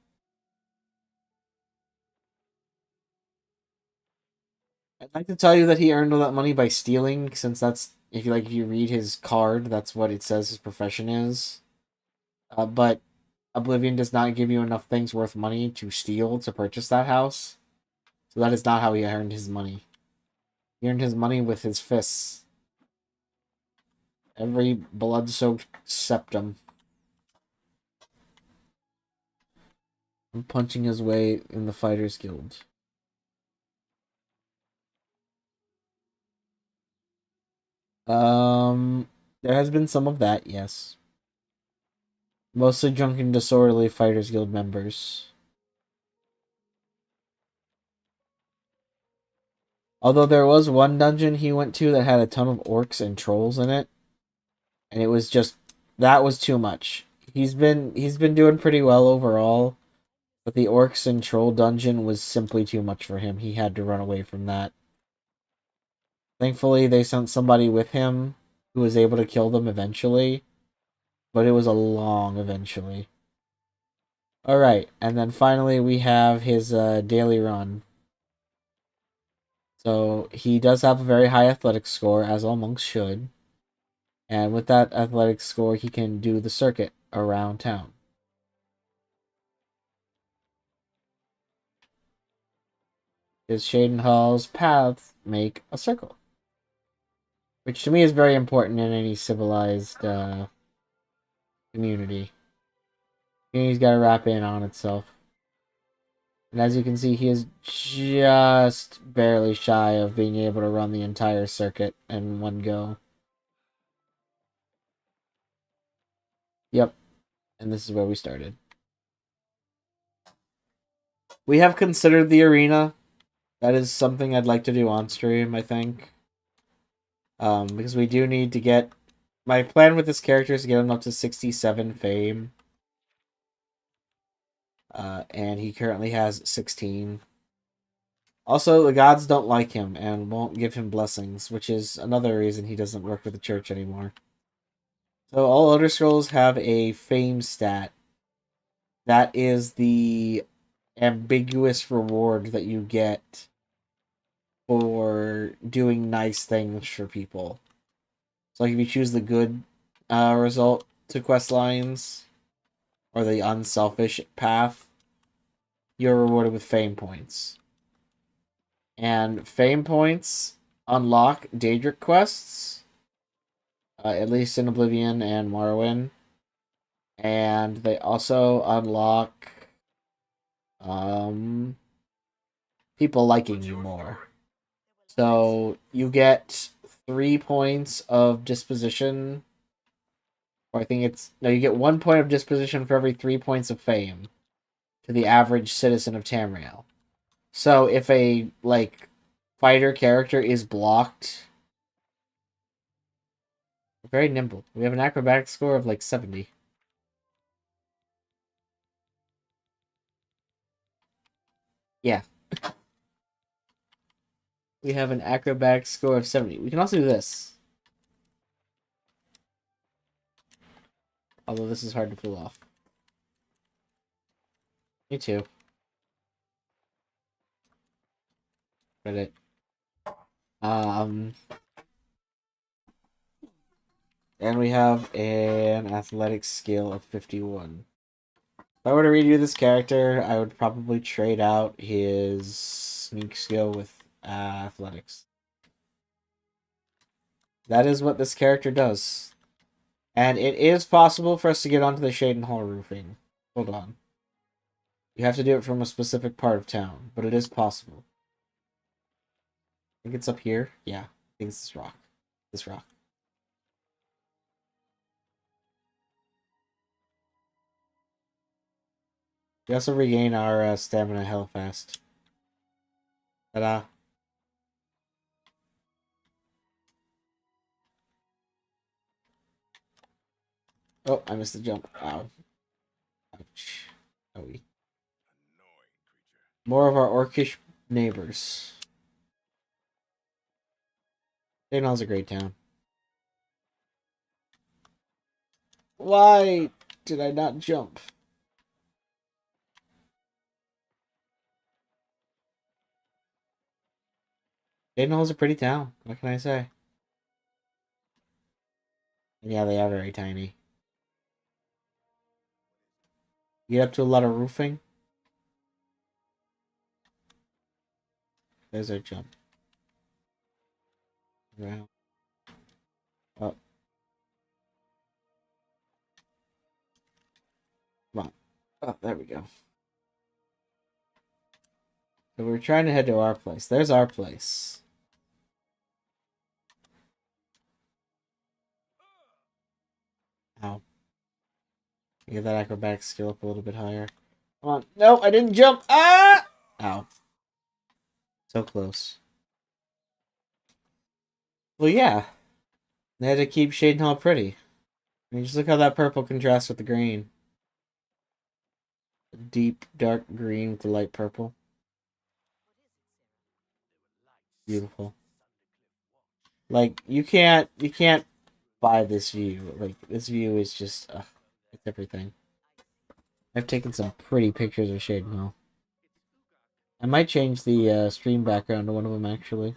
like to tell you that he earned all that money by stealing, since that's if you read his card, that's what it says his profession is. But Oblivion does not give you enough things worth money to steal to purchase that house. So that is not how he earned his money. He earned his money with his fists. Every blood-soaked septum. And punching his way in the Fighters Guild. There has been some of that, yes. Mostly drunken, disorderly Fighters Guild members. Although there was one dungeon he went to that had a ton of orcs and trolls in it. And it was just, that was too much. He's been doing pretty well overall. But the orcs and troll dungeon was simply too much for him. He had to run away from that. Thankfully, they sent somebody with him who was able to kill them eventually. But it was a long eventually. Alright, and then finally we have his daily run. So he does have a very high athletics score, as all monks should. And with that athletics score, he can do the circuit around town. His Shadenhall's paths make a circle. Which to me is very important in any civilized community. Community's got to wrap in on itself. And as you can see, he is just barely shy of being able to run the entire circuit in one go. Yep. And this is where we started. We have considered the arena. That is something I'd like to do on stream, I think. Because we do need to get... My plan with this character is to get him up to 67 fame. And he currently has 16. Also, the gods don't like him and won't give him blessings, which is another reason he doesn't work with the church anymore. So all Elder Scrolls have a fame stat. That is the ambiguous reward that you get for doing nice things for people. So like if you choose the good result to quest lines, or the unselfish path, you're rewarded with fame points. And fame points unlock Daedric quests, at least in Oblivion and Morrowind. And they also unlock people liking you more. So you get 3 points of disposition. Or I think it's no, you get 1 point of disposition for every 3 points of fame to the average citizen of Tamriel. So if a fighter character is blocked, very nimble. We have an acrobatic score of 70. Yeah. We have an acrobatic score of 70. We can also do this. Although this is hard to pull off. Me too. Credit. And we have an athletics skill of 51. If I were to redo this character, I would probably trade out his sneak skill with athletics. That is what this character does. And it is possible for us to get onto the Shaden Hall roofing. Hold on. You have to do it from a specific part of town, but it is possible. I think it's up here. Yeah, I think it's this rock. This rock. We also regain our stamina hell fast. Ta-da. Oh, I missed the jump. Ow. Ouch. Owie. More of our orcish neighbors. Shadenhall's a great town. Why did I not jump? Shadenhall's a pretty town. What can I say? Yeah, they are very tiny. You get up to a lot of roofing. There's our jump. Wow. Oh. Come on. Oh, there we go. So we're trying to head to our place. There's our place. Ow. Get that acrobatic skill up a little bit higher. Come on. No, I didn't jump. Ah! Ow. So close. Well, yeah. They had to keep Shadenhall pretty. I mean, just look how that purple contrasts with the green. Deep, dark green with the light purple. Beautiful. You can't buy this view. This view is just, it's everything. I've taken some pretty pictures of Shadenhall. I might change the stream background to one of them, actually.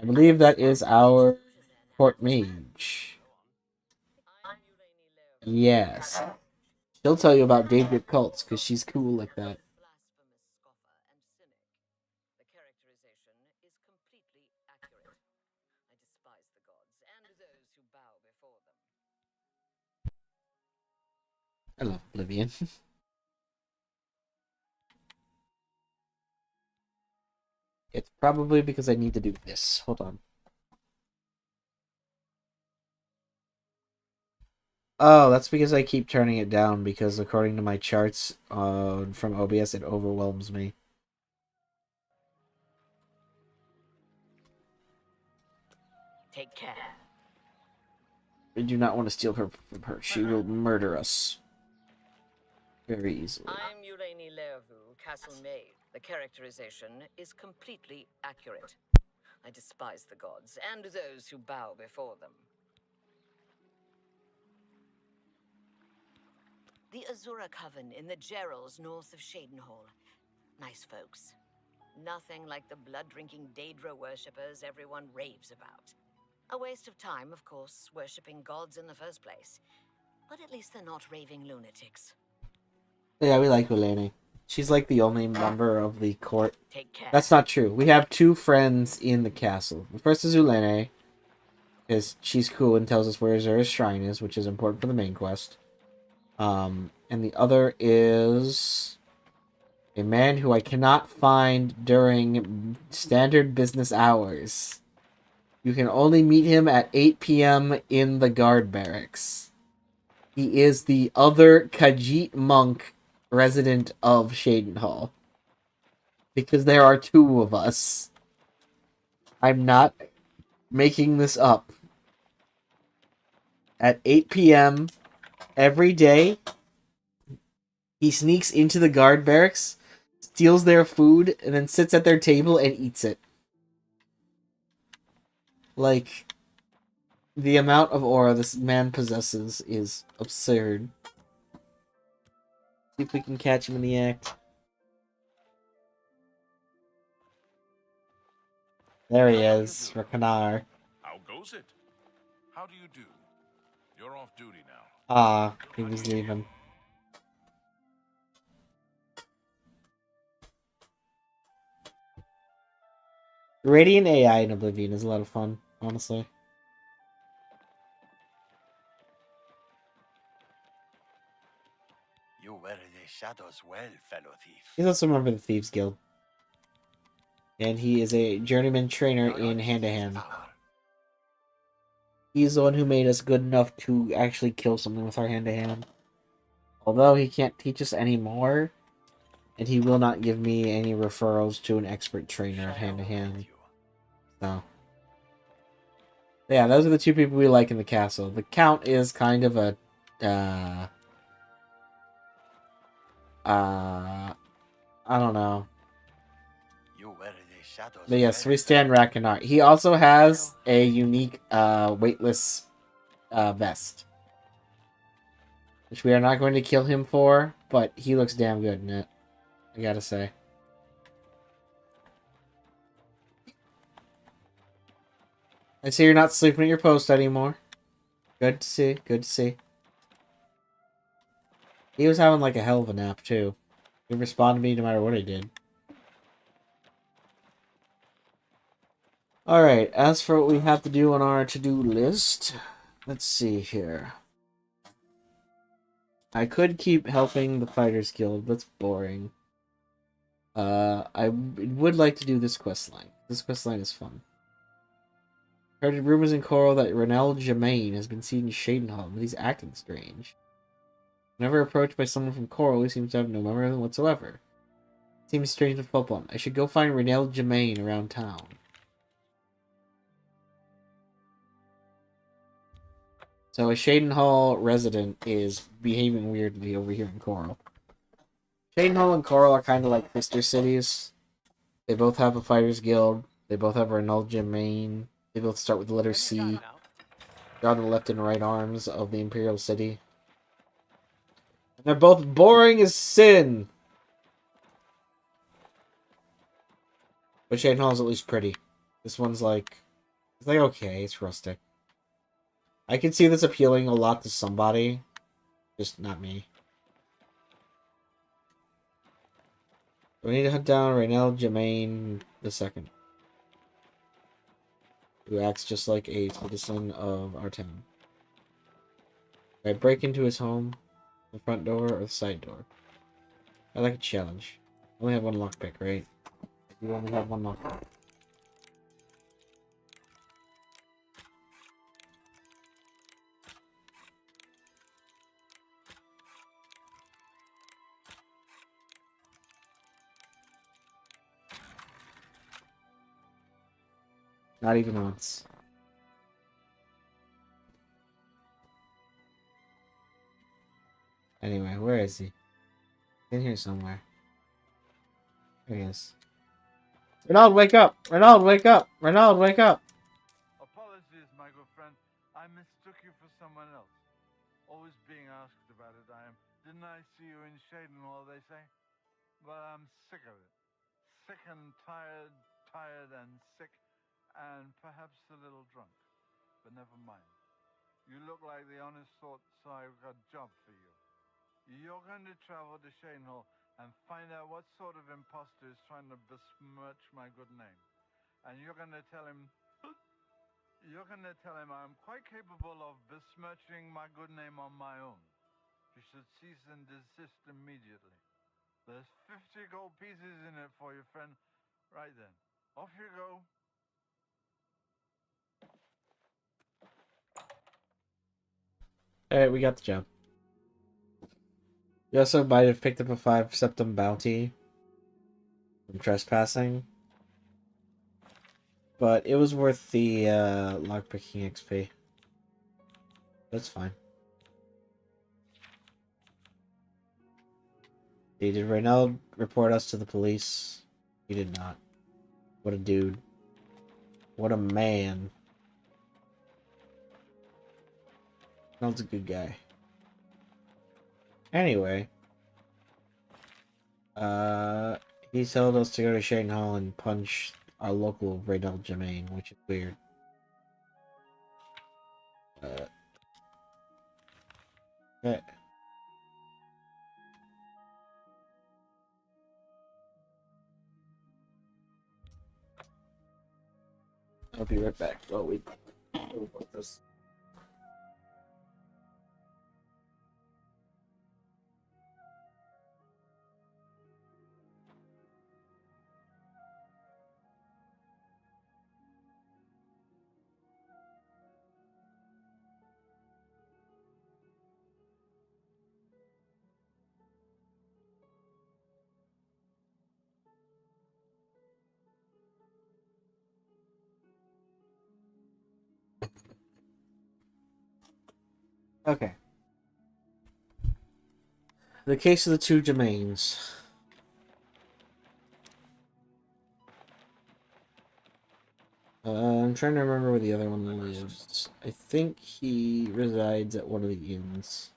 I believe that is our court mage. Yes. She'll tell you about David cults, because she's cool like that. I love Oblivion. It's probably because I need to do this. Hold on. Oh, that's because I keep turning it down because according to my charts from OBS, it overwhelms me. Take care. I do not want to steal her from her. She will murder us very easily. I'm Yureni Lervu, Castle Maid. The characterization is completely accurate. I despise the gods and those who bow before them. The Azura Coven in the Gerals north of Shadenhall. Nice folks. Nothing like the blood-drinking Daedra worshippers everyone raves about. A waste of time, of course, worshipping gods in the first place. But at least they're not raving lunatics. Yeah, we like Ulene. She's like the only member of the court. Take care. That's not true. We have two friends in the castle. The first is Ulene, Because she's cool and tells us where Zura's shrine is, which is important for the main quest. And the other is a man who I cannot find during standard business hours. You can only meet him at 8 p.m. in the guard barracks. He is the other Khajiit monk resident of Shadenhall. Because there are two of us. I'm not making this up. At 8 p.m. every day, he sneaks into the guard barracks, steals their food, and then sits at their table and eats it. Like, the amount of aura this man possesses is absurd. See if we can catch him in the act. There he is, Rakanar. How goes it? How do you do? You're off duty now. Ah, he was leaving. Radiant AI in Oblivion is a lot of fun, honestly. You wear the shadows well, fellow thief. He's also a member of the Thieves Guild. And he is a journeyman trainer in hand-to-hand. He's the one who made us good enough to actually kill something with our hand-to-hand. Although he can't teach us anymore, and he will not give me any referrals to an expert trainer of hand-to-hand. So, yeah, those are the two people we like in the castle. The Count is kind of a, I don't know. But yes, we stand Rakanar. He also has a unique, weightless, vest. Which we are not going to kill him for, but he looks damn good in it. I gotta say. I see you're not sleeping at your post anymore. Good to see, good to see. He was having like a hell of a nap too. He responded to me no matter what I did. Alright, as for what we have to do on our to-do list, let's see here. I could keep helping the Fighters Guild, but it's boring. I would like to do this quest line. This quest line is fun. Heard rumors in Coral that Renel Germain has been seen in Shadenhall, but he's acting strange. Whenever approached by someone from Coral, he seems to have no memory of them whatsoever. Seems strange to Pulpon. I should go find Renel Germain around town. So a Shadenhall resident is behaving weirdly over here in Coral. Shadenhall and Coral are kind of like sister cities. They both have a Fighters Guild. They both have Renel Germain. They both start with the letter C. They're on the left and right arms of the Imperial City. And they're both boring as sin. But Shadenhall is at least pretty. This one's like... It's like, okay, it's rustic. I can see this appealing a lot to somebody. Just not me. We need to hunt down Renel Germain II, who acts just like a citizen of our town. I break into his home, the front door or the side door. I like a challenge. I only have one lockpick, right? You only have one lockpick. Not even once. Anyway, where is he? In here somewhere. There he is. Renaud, wake up! Renaud, wake up! Renaud, wake up! Apologies, my good friend. I mistook you for someone else. Always being asked about it, I am. Didn't I see you in Shadenhall, they say? But I'm sick of it. Sick and tired, tired and sick, and perhaps a little drunk. But never mind. You look like the honest sort, so I've got a job for you. You're going to travel to Shadenhall and find out what sort of imposter is trying to besmirch my good name. And you're going to tell him You're gonna tell him I'm quite capable of besmirching my good name on my own. You should cease and desist immediately. There's 50 gold pieces in it for you, friend. Right then. Off you go. Alright, we got the job. You also might have picked up a 5 septum bounty from trespassing. But it was worth the lockpicking XP. That's fine. Hey, did Reynald report us to the police? He did not. What a dude. What a man. Reynald's a good guy. Anyway. He told us to go to Shane Hall and punch our local Reynald Germain, which is weird. Okay. I'll be right back. Oh, wait. Put this. Okay. The case of the two Germains. I'm trying to remember where the other one lives. I think he resides at one of the inns.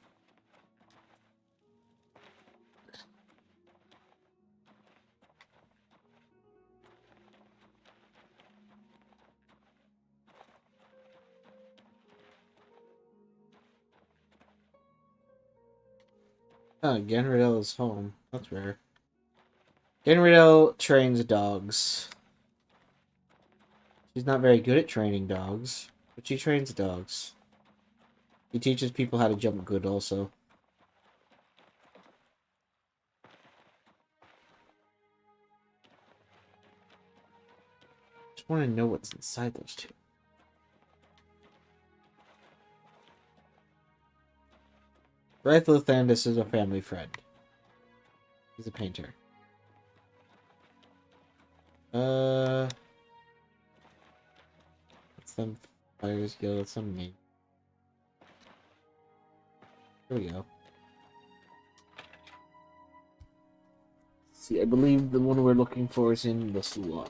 Ah, Ganriel is home. That's rare. Ganriel trains dogs. She's not very good at training dogs, but she trains dogs. He teaches people how to jump good also. Just want to know what's inside those two. Rythlothandus is a family friend. He's a painter. It's some Fires Guild, it's some name. Here we go. See, I believe the one we're looking for is in the salon.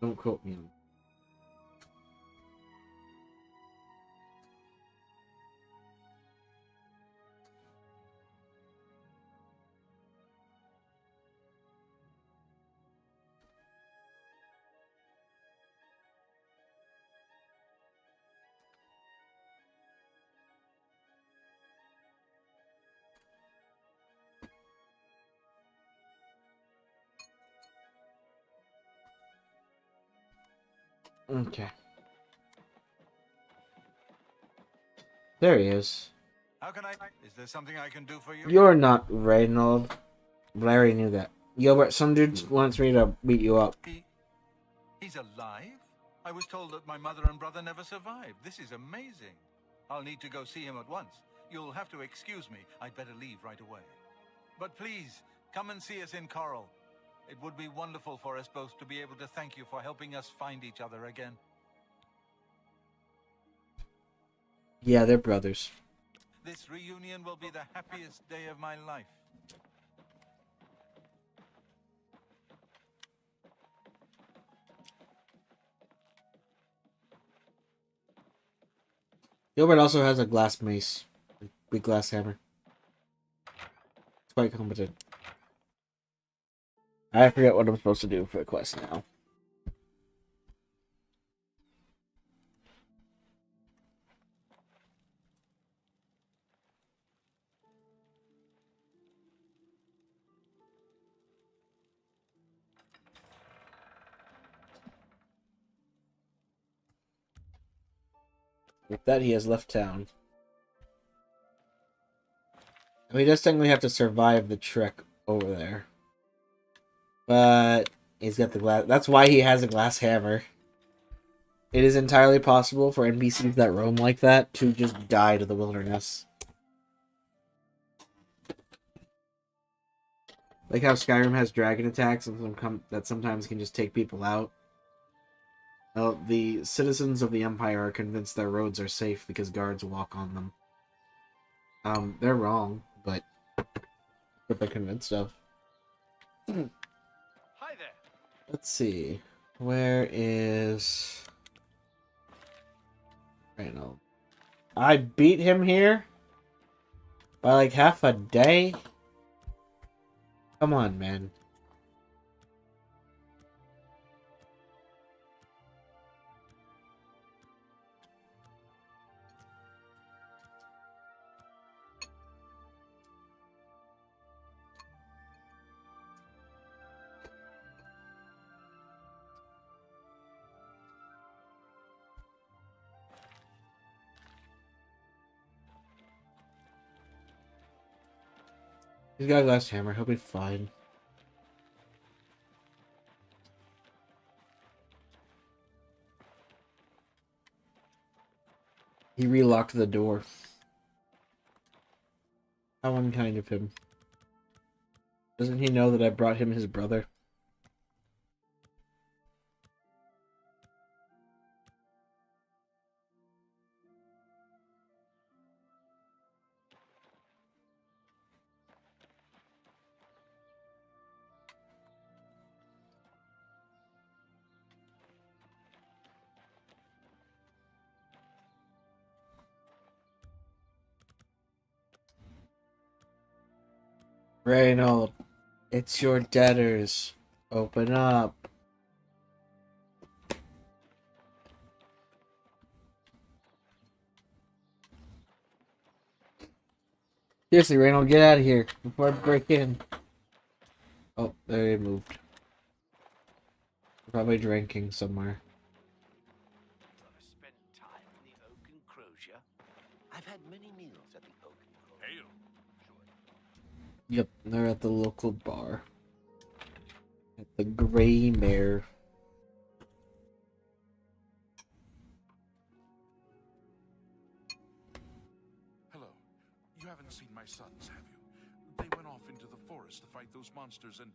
Don't quote me on. Okay. There he is. How can I? Is there something I can do for you? You're not Reynold. But I already knew that. Gilbert, some dude wants me to beat you up. He's alive? I was told that my mother and brother never survived. This is amazing. I'll need to go see him at once. You'll have to excuse me. I'd better leave right away. But please, come and see us in Coral. It would be wonderful for us both to be able to thank you for helping us find each other again. Yeah, they're brothers. This reunion will be the happiest day of my life. Gilbert also has a glass mace. Big glass hammer. It's quite competent. I forget what I'm supposed to do for the quest now. With that, he has left town. We just technically have to survive the trek over there. But he's got the glass. That's why he has a glass hammer. It is entirely possible for NPCs that roam like that to just die to the wilderness. Like how Skyrim has dragon attacks that sometimes can just take people out. Well, the citizens of the Empire are convinced their roads are safe because guards walk on them. They're wrong, but what they're convinced of. Hi there. Let's see. Where is Reynold? I beat him here by like half a day? Come on, man. He's got a glass hammer. He'll be fine. He relocked the door. How unkind of him. Doesn't he know that I brought him his brother? Reynold, it's your debtors. Open up. Seriously, Reynold, get out of here before I break in. Oh, there he moved. Probably drinking somewhere. Gonna spend time in the Oak Enclosure? I've had many meals at the Oak Enclosure. Hail. Yep, they're at the local bar. At the Gray Mare. Hello. You haven't seen my sons, have you? They went off into the forest to fight those monsters, and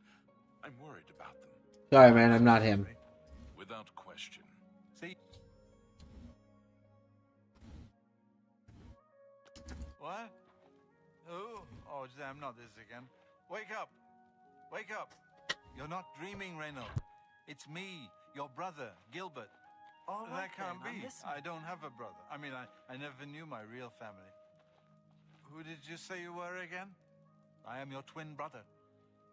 I'm worried about them. Sorry, man, I'm not him. Without question. See? What? Who? Oh, damn, not this again. Wake up! Wake up! You're not dreaming, Reynold. It's me, your brother, Gilbert. All right, That can't then, I'm be. listening. I don't have a brother. I mean, I never knew my real family. Who did you say you were again? I am your twin brother.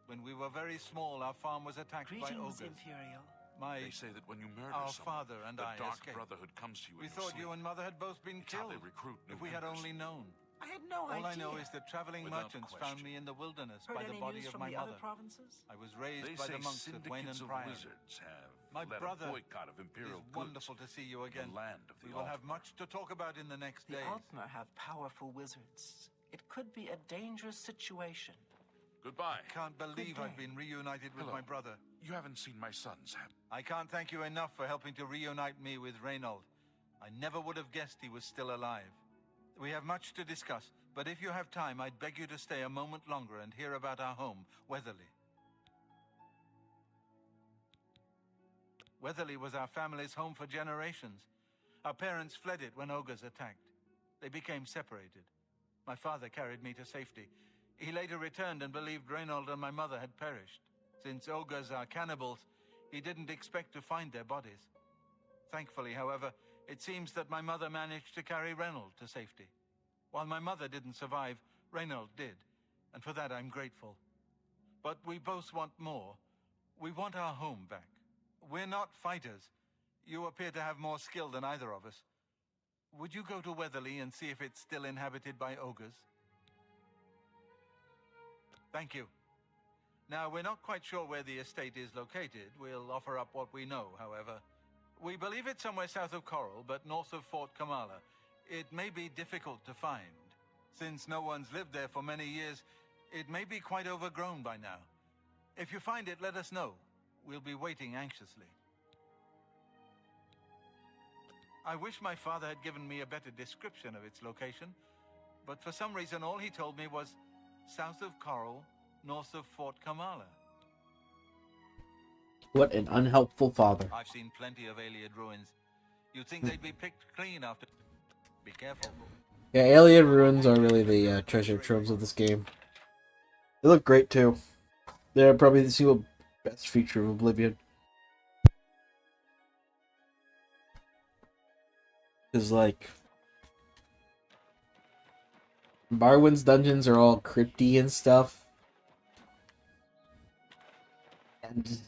When we were very small, our farm was attacked by Greetings, ogres. Imperial. They say that when you murder Our someone, father and the I Dark escaped. Brotherhood comes to you We in your thought sleep. you and Mother had both been It's how killed. they recruit new If we had members. only known. I had no All idea. I know is that traveling Without merchants question. found me in the wilderness Heard by the any body news of from my the mother. other provinces? I was raised They by say the monks at Wayne syndicates and of Pryor. wizards have My led brother a boycott of imperial It's goods. wonderful to see you again. The land of the We will have Altmer. much to talk about in the next The days. Altmer have powerful wizards. It could be a dangerous situation. Goodbye. I can't believe Good I've day. been reunited with Hello. my brother. You haven't seen my sons, have you? I can't thank you enough for helping to reunite me with Reynold. I never would have guessed he was still alive. We have much to discuss, but if you have time, I'd beg you to stay a moment longer and hear about our home, Weatherly. Weatherly was our family's home for generations. Our parents fled it when ogres attacked. They became separated. My father carried me to safety. He later returned and believed Reynold and my mother had perished. Since ogres are cannibals, he didn't expect to find their bodies. Thankfully, however, it seems that my mother managed to carry Reynold to safety. While my mother didn't survive, Reynold did, and for that I'm grateful. But we both want more. We want our home back. We're not fighters. You appear to have more skill than either of us. Would you go to Weatherly and see if it's still inhabited by ogres? Thank you. Now, we're not quite sure where the estate is located. We'll offer up what we know, however. We believe it's somewhere south of Coral, but north of Fort Kamala. It may be difficult to find. Since no one's lived there for many years, it may be quite overgrown by now. If you find it, let us know. We'll be waiting anxiously. I wish my father had given me a better description of its location, but for some reason all he told me was south of Coral, north of Fort Kamala. What an unhelpful father. I've seen plenty of Iliad ruins. You'd think they'd be picked clean after... Be careful. Yeah, alien ruins are really the treasure troves of this game. They look great too. They're probably the single best feature of Oblivion. Because, like, Barwin's dungeons are all crypty and stuff. And,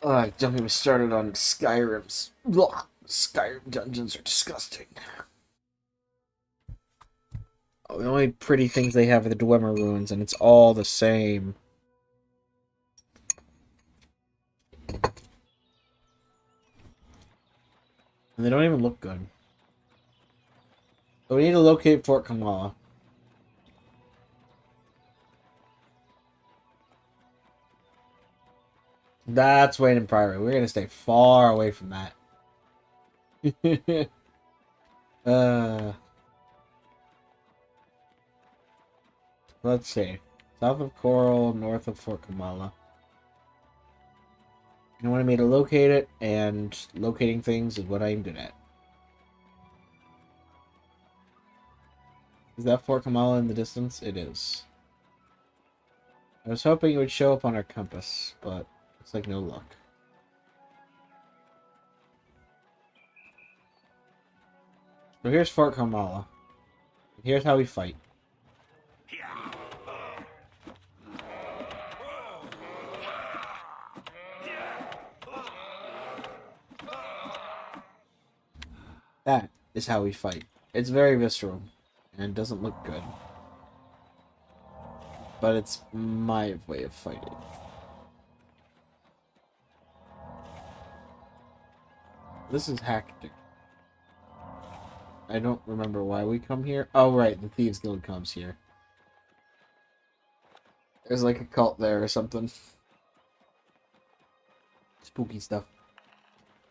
don't get me started on Skyrim's. Blah, Skyrim dungeons are disgusting. Oh, the only pretty things they have are the Dwemer ruins, and it's all the same. And they don't even look good. So we need to locate Fort Kamala. That's Wayne Priory. We're gonna stay far away from that. Let's see. South of Coral, north of Fort Kamala. You wanted me to locate it, and locating things is what I'm good at. Is that Fort Kamala in the distance? It is. I was hoping it would show up on our compass, but it's like no luck. So here's Fort Kamala. Here's how we fight. That is how we fight. It's very visceral, and it doesn't look good. But it's my way of fighting. This is hectic. I don't remember why we come here. Oh, right, the Thieves Guild comes here. There's like a cult there or something. Spooky stuff.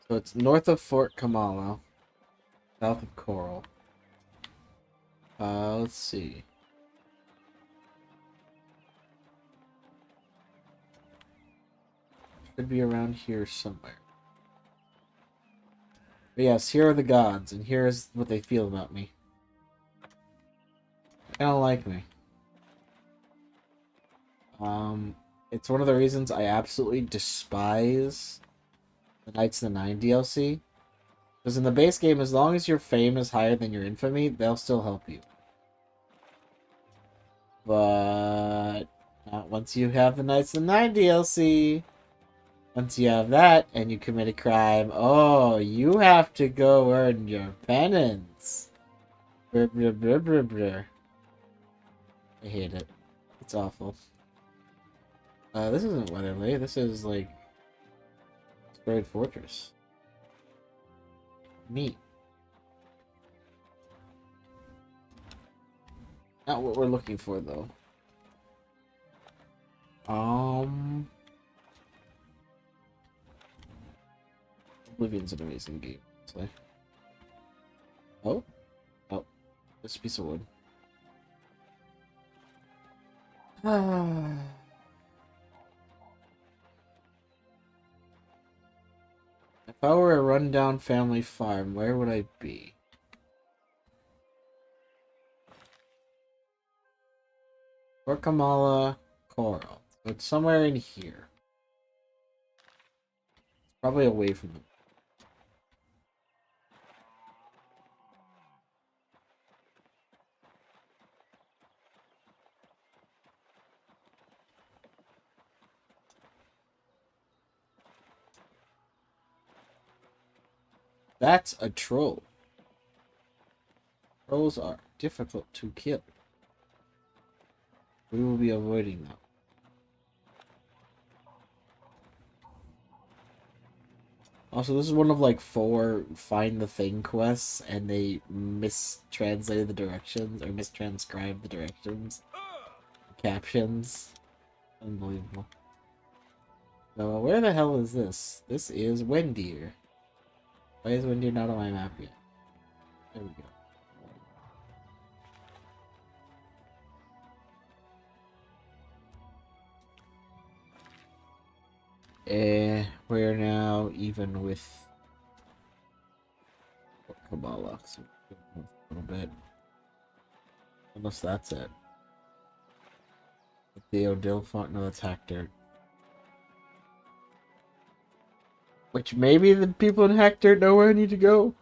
So it's north of Fort Kamala. South of Coral. Let's see. Should be around here somewhere. But yes, here are the gods, and here's what they feel about me. They don't like me. It's one of the reasons I absolutely despise the Knights of the Nine DLC. Because in the base game, as long as your fame is higher than your infamy, they'll still help you. But not once you have the Knights of the Nine DLC. Once you have that, and you commit a crime, oh, you have to go earn your penance. Brr, brr, brr, brr, brr. I hate it. It's awful. This isn't Weatherley. This is, like, Sprayed Fortress. Neat. Not what we're looking for, though. Oblivion's an amazing game, honestly. Oh? Oh. This piece of wood. If I were a rundown family farm, where would I be? Fort Kamala, Coral. So it's somewhere in here. It's probably away from them. That's a troll. Trolls are difficult to kill. We will be avoiding them. Also, this is one of like 4 find the thing quests, and they mistranslated the directions or mistranscribed the directions, captions. Unbelievable. So, where the hell is this? This is Wendir. Why is Wendir not on my map yet? There we go. We're now even with Kabbalah. So a little bit. Unless that's it. Theo Dilfont, no, that's Hector. Which maybe the people in Hector know where I need to go.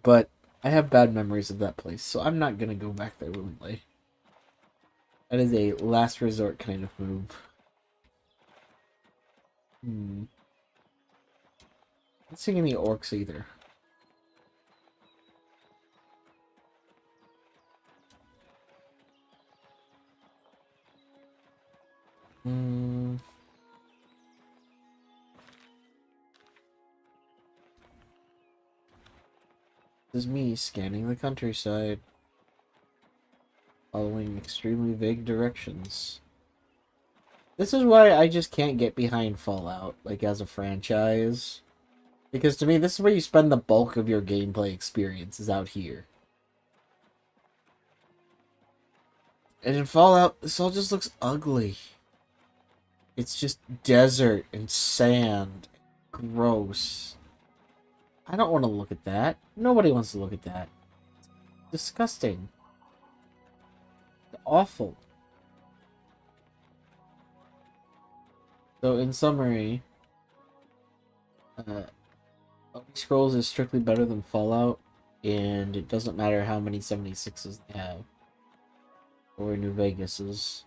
But I have bad memories of that place, so I'm not gonna go back there willingly. That is a last resort kind of move. Not seeing any orcs either. This is me scanning the countryside, following extremely vague directions. This is why I just can't get behind Fallout, like, as a franchise. Because to me, this is where you spend the bulk of your gameplay experience, is out here. And in Fallout, this all just looks ugly. It's just desert and sand. Gross. I don't want to look at that. Nobody wants to look at that. It's disgusting. It's awful. So, in summary, Elder Scrolls is strictly better than Fallout, and it doesn't matter how many 76s they have. Or New Vegas is.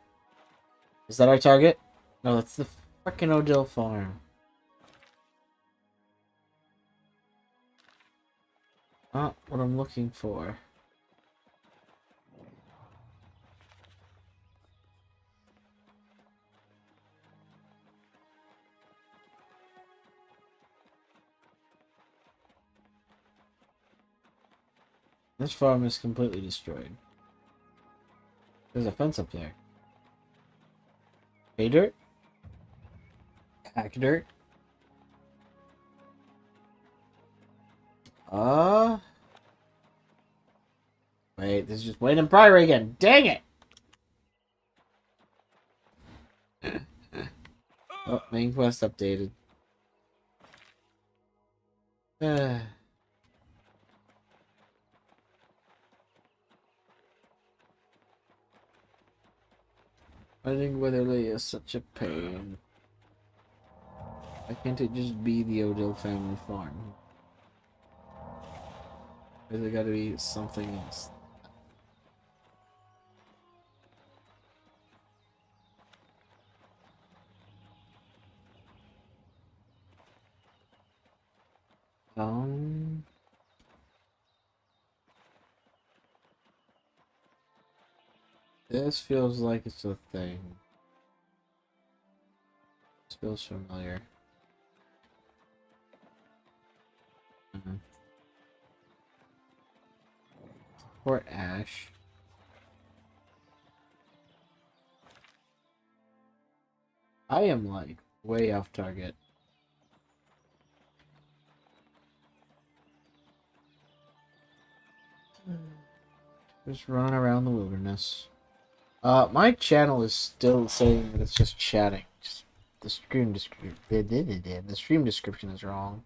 Is that our target? No, that's the frickin' Odell farm. Not what I'm looking for. This farm is completely destroyed. There's a fence up there. Hay dirt? Hack dirt? Wait, this is just Wayne and Priory again. Dang it! Oh, main quest updated. Fighting Weatherly is such a pain. Why can't it just be the Odell family farm? Why's it gotta be something else? This feels like it's a thing. This feels familiar. Fort Ash. I am like way off target. Just running around the wilderness. My channel is still saying that it's just chatting. Just the stream description. The stream description is wrong.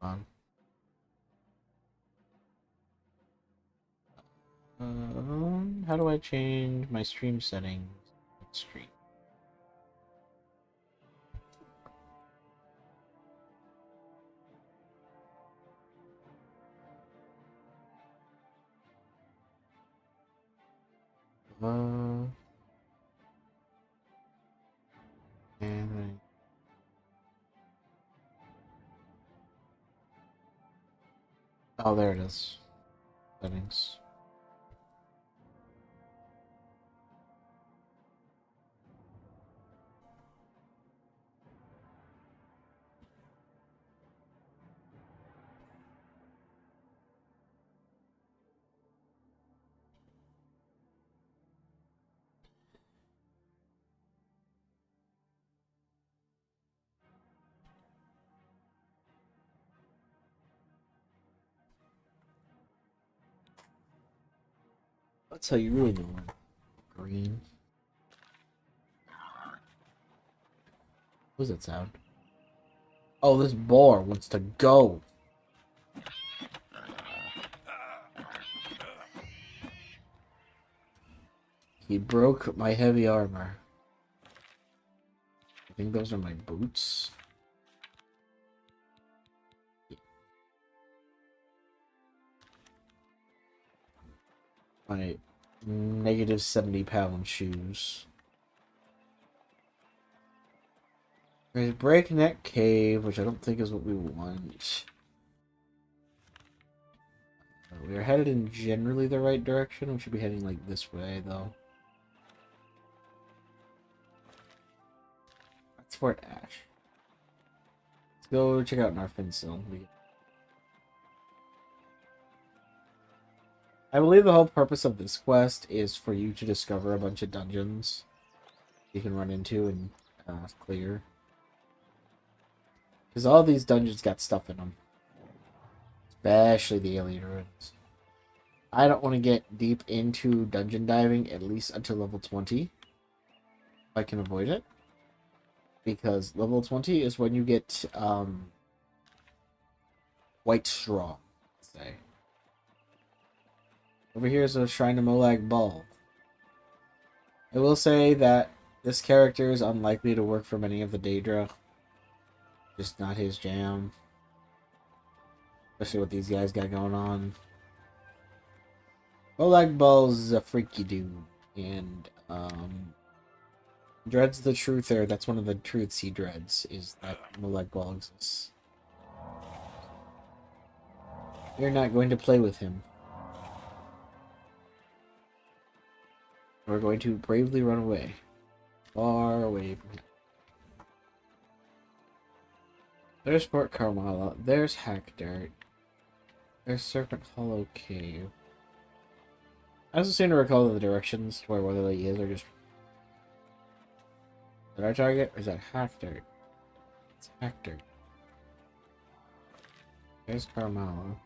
How do I change my stream settings? Stream. And oh, there it is. Settings. That's how you really know I'm green. What was that sound? Oh, this boar wants to go. He broke my heavy armor. I think those are my boots. My negative 70-pound shoes. There's Breakneck Cave, which I don't think is what we want. We are headed in generally the right direction. We should be heading like this way, though. That's Fort Ash. Let's go check out Narfinsil. I believe the whole purpose of this quest is for you to discover a bunch of dungeons you can run into and clear. Because all these dungeons got stuff in them. Especially the alien ruins. I don't want to get deep into dungeon diving, at least until level 20. If I can avoid it. Because level 20 is when you get white straw, say. Over here is a Shrine to Molag Bal. I will say that this character is unlikely to work for many of the Daedra. Just not his jam. Especially what these guys got going on. Molag Bal's a freaky dude. And, dreads the truther. That's one of the truths he dreads, is that Molag Bal exists. You're not going to play with him. We're going to bravely run away. Far away from him. There's Port Carmala. There's Hackdirt. There's Serpent Hollow Cave. I also seem to recall the directions to where Weatherly is are just... Is that our target? Or is that Hackdirt? It's Hackdirt. There's Carmala.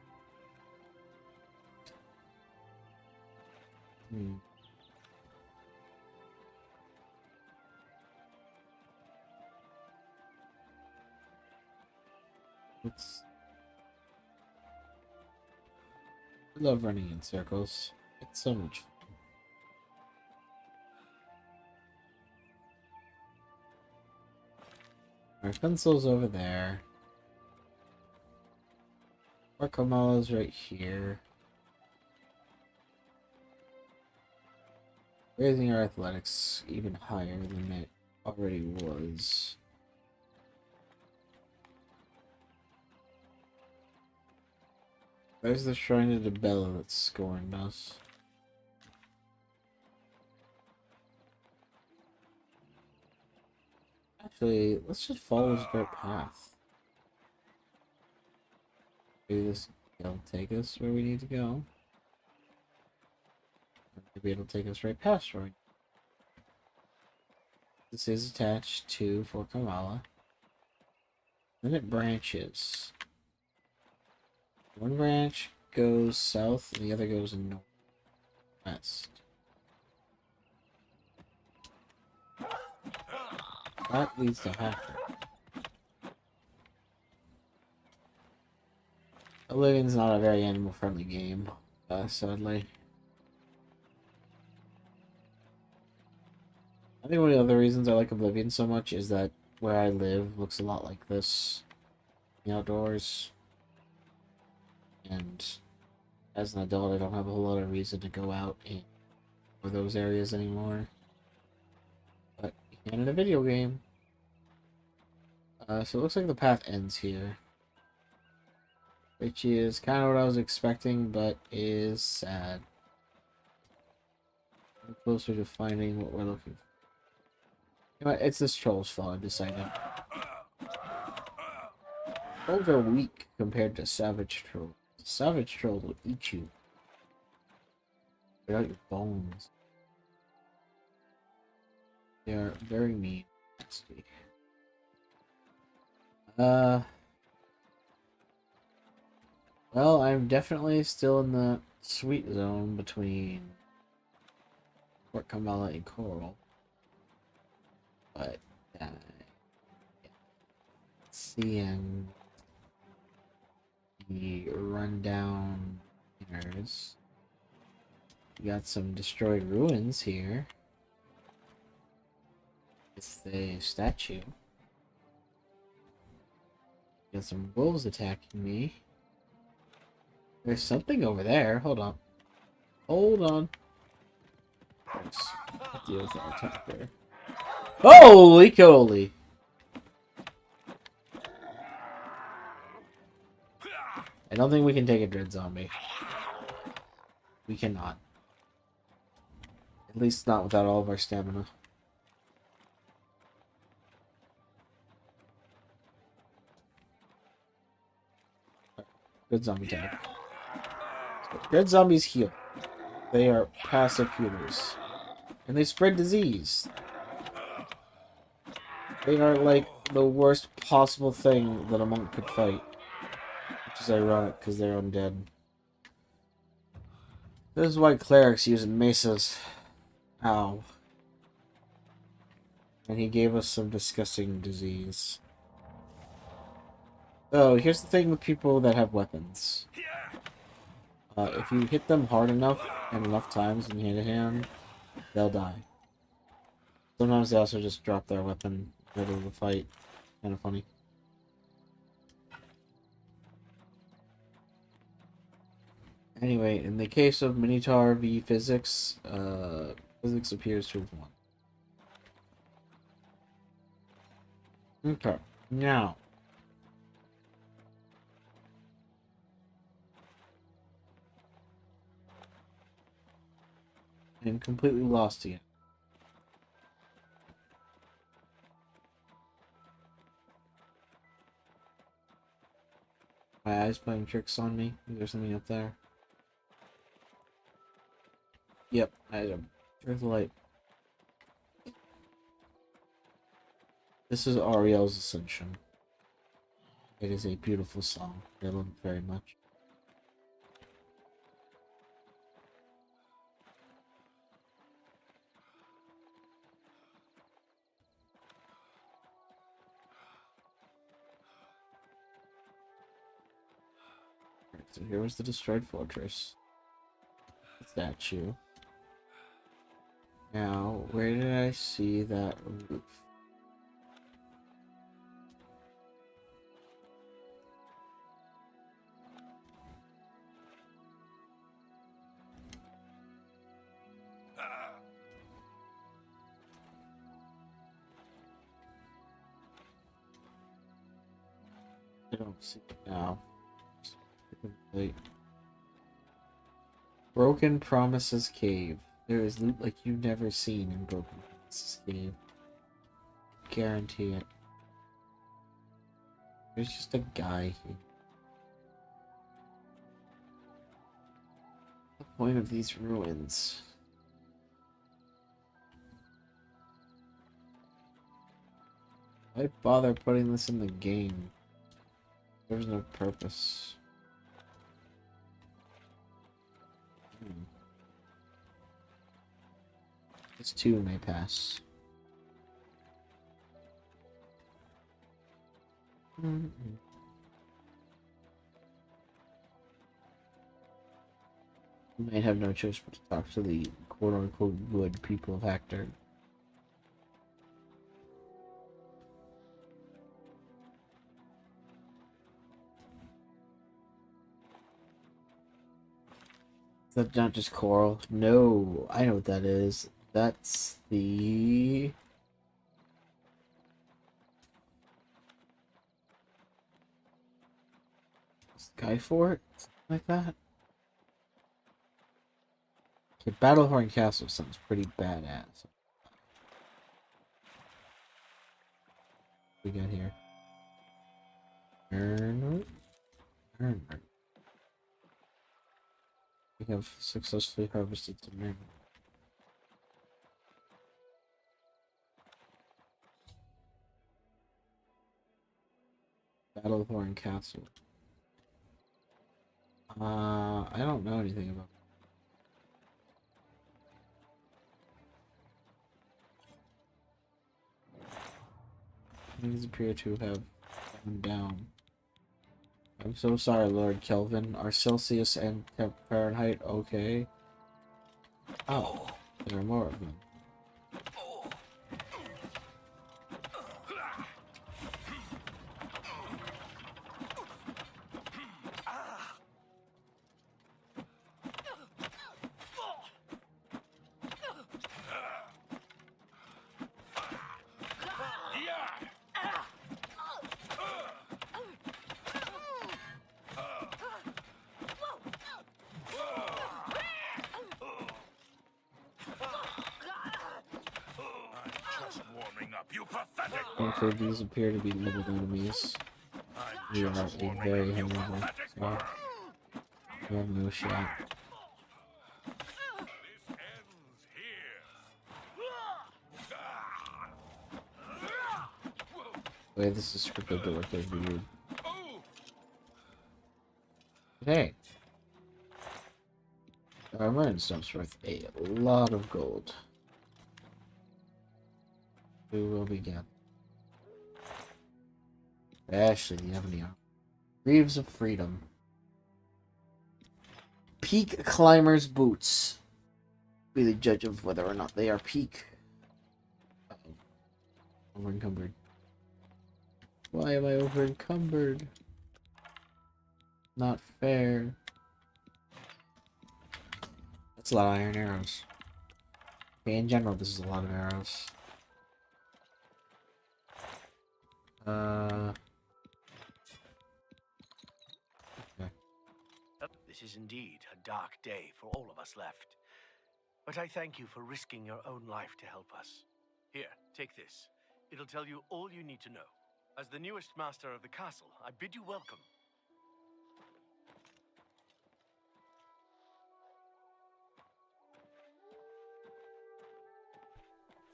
I love running in circles. It's so much fun. Our pencil's over there. Our Kamala's right here. Raising our athletics even higher than it already was. There's the Shrine of the Bella that scorned us. Actually, let's just follow this dirt path. Maybe this will take us where we need to go. Maybe it'll take us right past where we... This is attached to Fort Kamala. Then it branches. One branch goes south, and the other goes northwest. That leads to Hacker. Oblivion's not a very animal-friendly game, sadly. I think one of the other reasons I like Oblivion so much is that where I live looks a lot like this. The outdoors. And as an adult, I don't have a whole lot of reason to go out for those areas anymore. But you can in a video game. So it looks like the path ends here. Which is kind of what I was expecting, but is sad. We're closer to finding what we're looking for. You know what? It's this troll's fault, I decided. Trolls are weak compared to savage trolls. Savage trolls will eat you. They're out your bones. They are very mean. Nasty. Well, I'm definitely still in the sweet zone between Port Kamala and Coral. But, see, and the rundown inners. We got some destroyed ruins here. It's the statue. Got some wolves attacking me. There's something over there. Hold on. Hold on. Let's deal with that attack there. Holy coly! I don't think we can take a dread zombie. We cannot. At least not without all of our stamina. Good zombie tag. So, dread zombies heal. They are passive healers. And they spread disease. They are like the worst possible thing that a monk could fight. Which is ironic because they're undead. This is why clerics use mesas. Ow. And he gave us some disgusting disease. So, here's the thing with people that have weapons. If you hit them hard enough and enough times in hand-to-hand, they'll die. Sometimes they also just drop their weapon in the middle of the fight. Kind of funny. Anyway, in the case of Minotaur v Physics, Physics appears to have won. Okay, now. I'm completely lost again. My eyes playing tricks on me. Is there something up there? Yep, item. There's the light. This is Ariel's Ascension. It is a beautiful song. I love it very much. Right, so here was the destroyed fortress. Statue. Now, where did I see that roof? I don't see it now. Complete. Broken Promises Cave. There is loot like you've never seen in Broken Promises Cave. Guarantee it. There's just a guy here. What's the point of these ruins? Why bother putting this in the game? There's no purpose. This too may pass. We might have no choice but to talk to the quote-unquote good people of Hector. That's not just coral. No, I know what that is. That's the... Sky Fort? Something like that? Okay, Battlehorn Castle sounds pretty badass. What we got here? We have successfully harvested some iron. Battlehorn Castle. I don't know anything about Things appear to have gone down. I'm so sorry, Lord Kelvin. Are Celsius and Fahrenheit okay? Oh, there are more of them. Just warming up, you pathetic Okay, these appear to be little enemies. We are a very hungry one, so we have no shot. This ends here. The way this is scripted to work is weird. Oh! Hey! Our mine stuff's worth a lot of gold. Who will begin? Ashley, do you have any armor? Greaves of Freedom. Peak Climber's Boots. Be the judge of whether or not they are peak. Uh-oh. Over encumbered. Why am I over encumbered? Not fair. That's a lot of iron arrows. Okay, in general, this is a lot of arrows. Okay. This is indeed a dark day for all of us left. But I thank you for risking your own life to help us. Here, take this. It'll tell you all you need to know. As the newest master of the castle, I bid you welcome.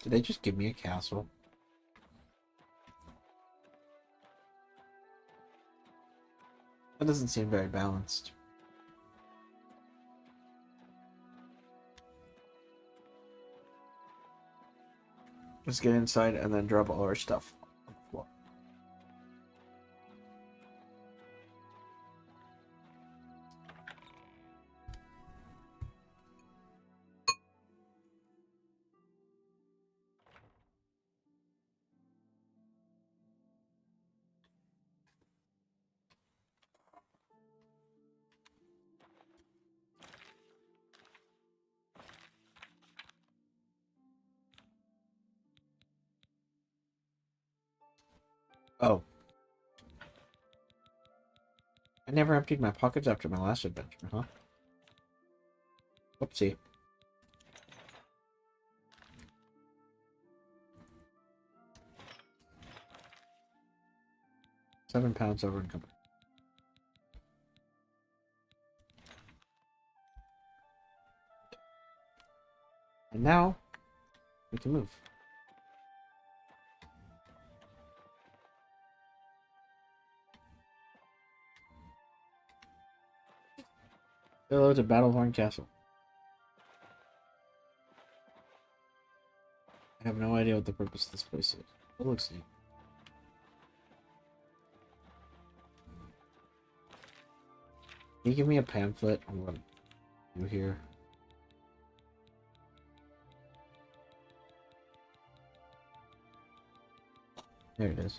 Did they just give me a castle? That doesn't seem very balanced. Let's get inside and then drop all our stuff on the floor. Oh. I never emptied my pockets after my last adventure, huh? Whoopsie. £7 over encumbered. And now, we can move. Hello to Battlehorn Castle. I have no idea what the purpose of this place is. It looks neat. Can you give me a pamphlet on what you here? There it is.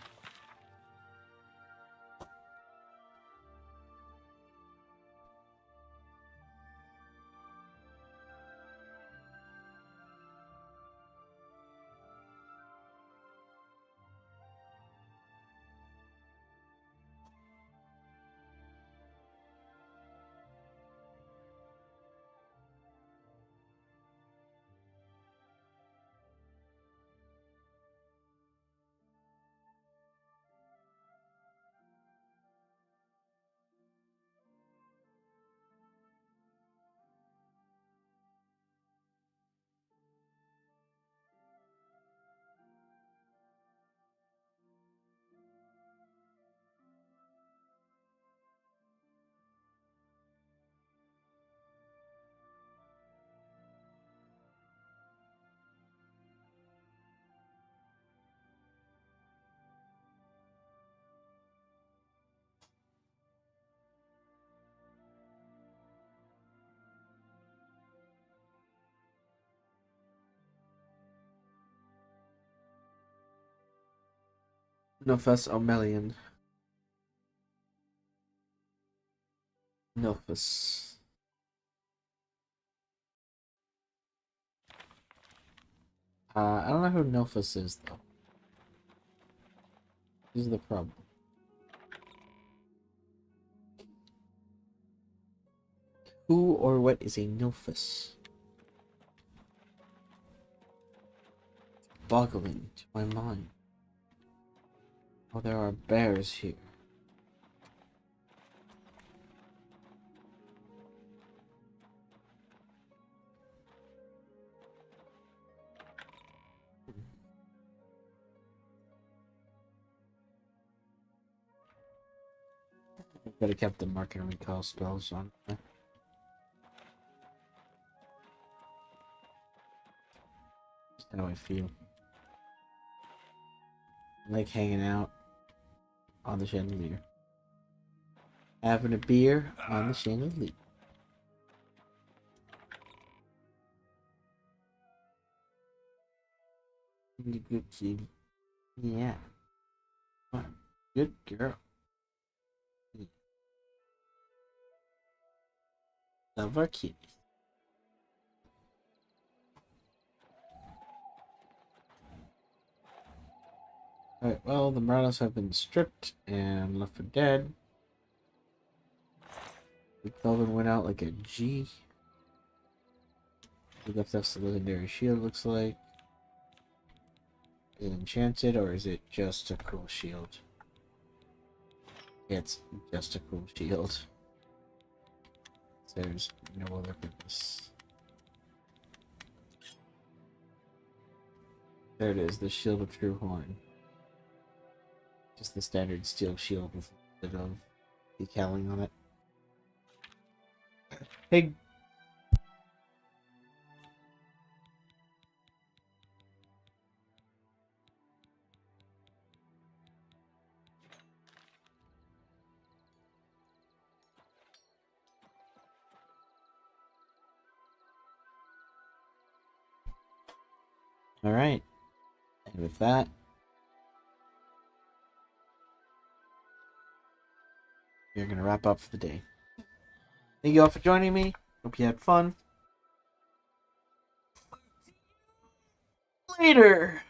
Nofus Omelian. Nofus. I don't know who Nofus is, though. This is the problem. Who or what is a Nofus? Boggling to my mind. Oh, there are bears here. I could have kept the mark and recall spells on. Just how I feel. I like hanging out on the chandelier. Having a beer on the chandelier. You good kid. Yeah. Good girl. Yeah. Love our kitties. Alright, well, the Muranos have been stripped and left for dead. The Kelvin went out like a G. He left us the legendary shield, looks like. Is it enchanted or is it just a cool shield? It's just a cool shield. There's no other purpose. There it is, the Shield of True Horn. Just the standard steel shield with a bit of decaling on it. Hey. Alright. And with that, we're going to wrap up for the day. Thank you all for joining me. Hope you had fun. Later!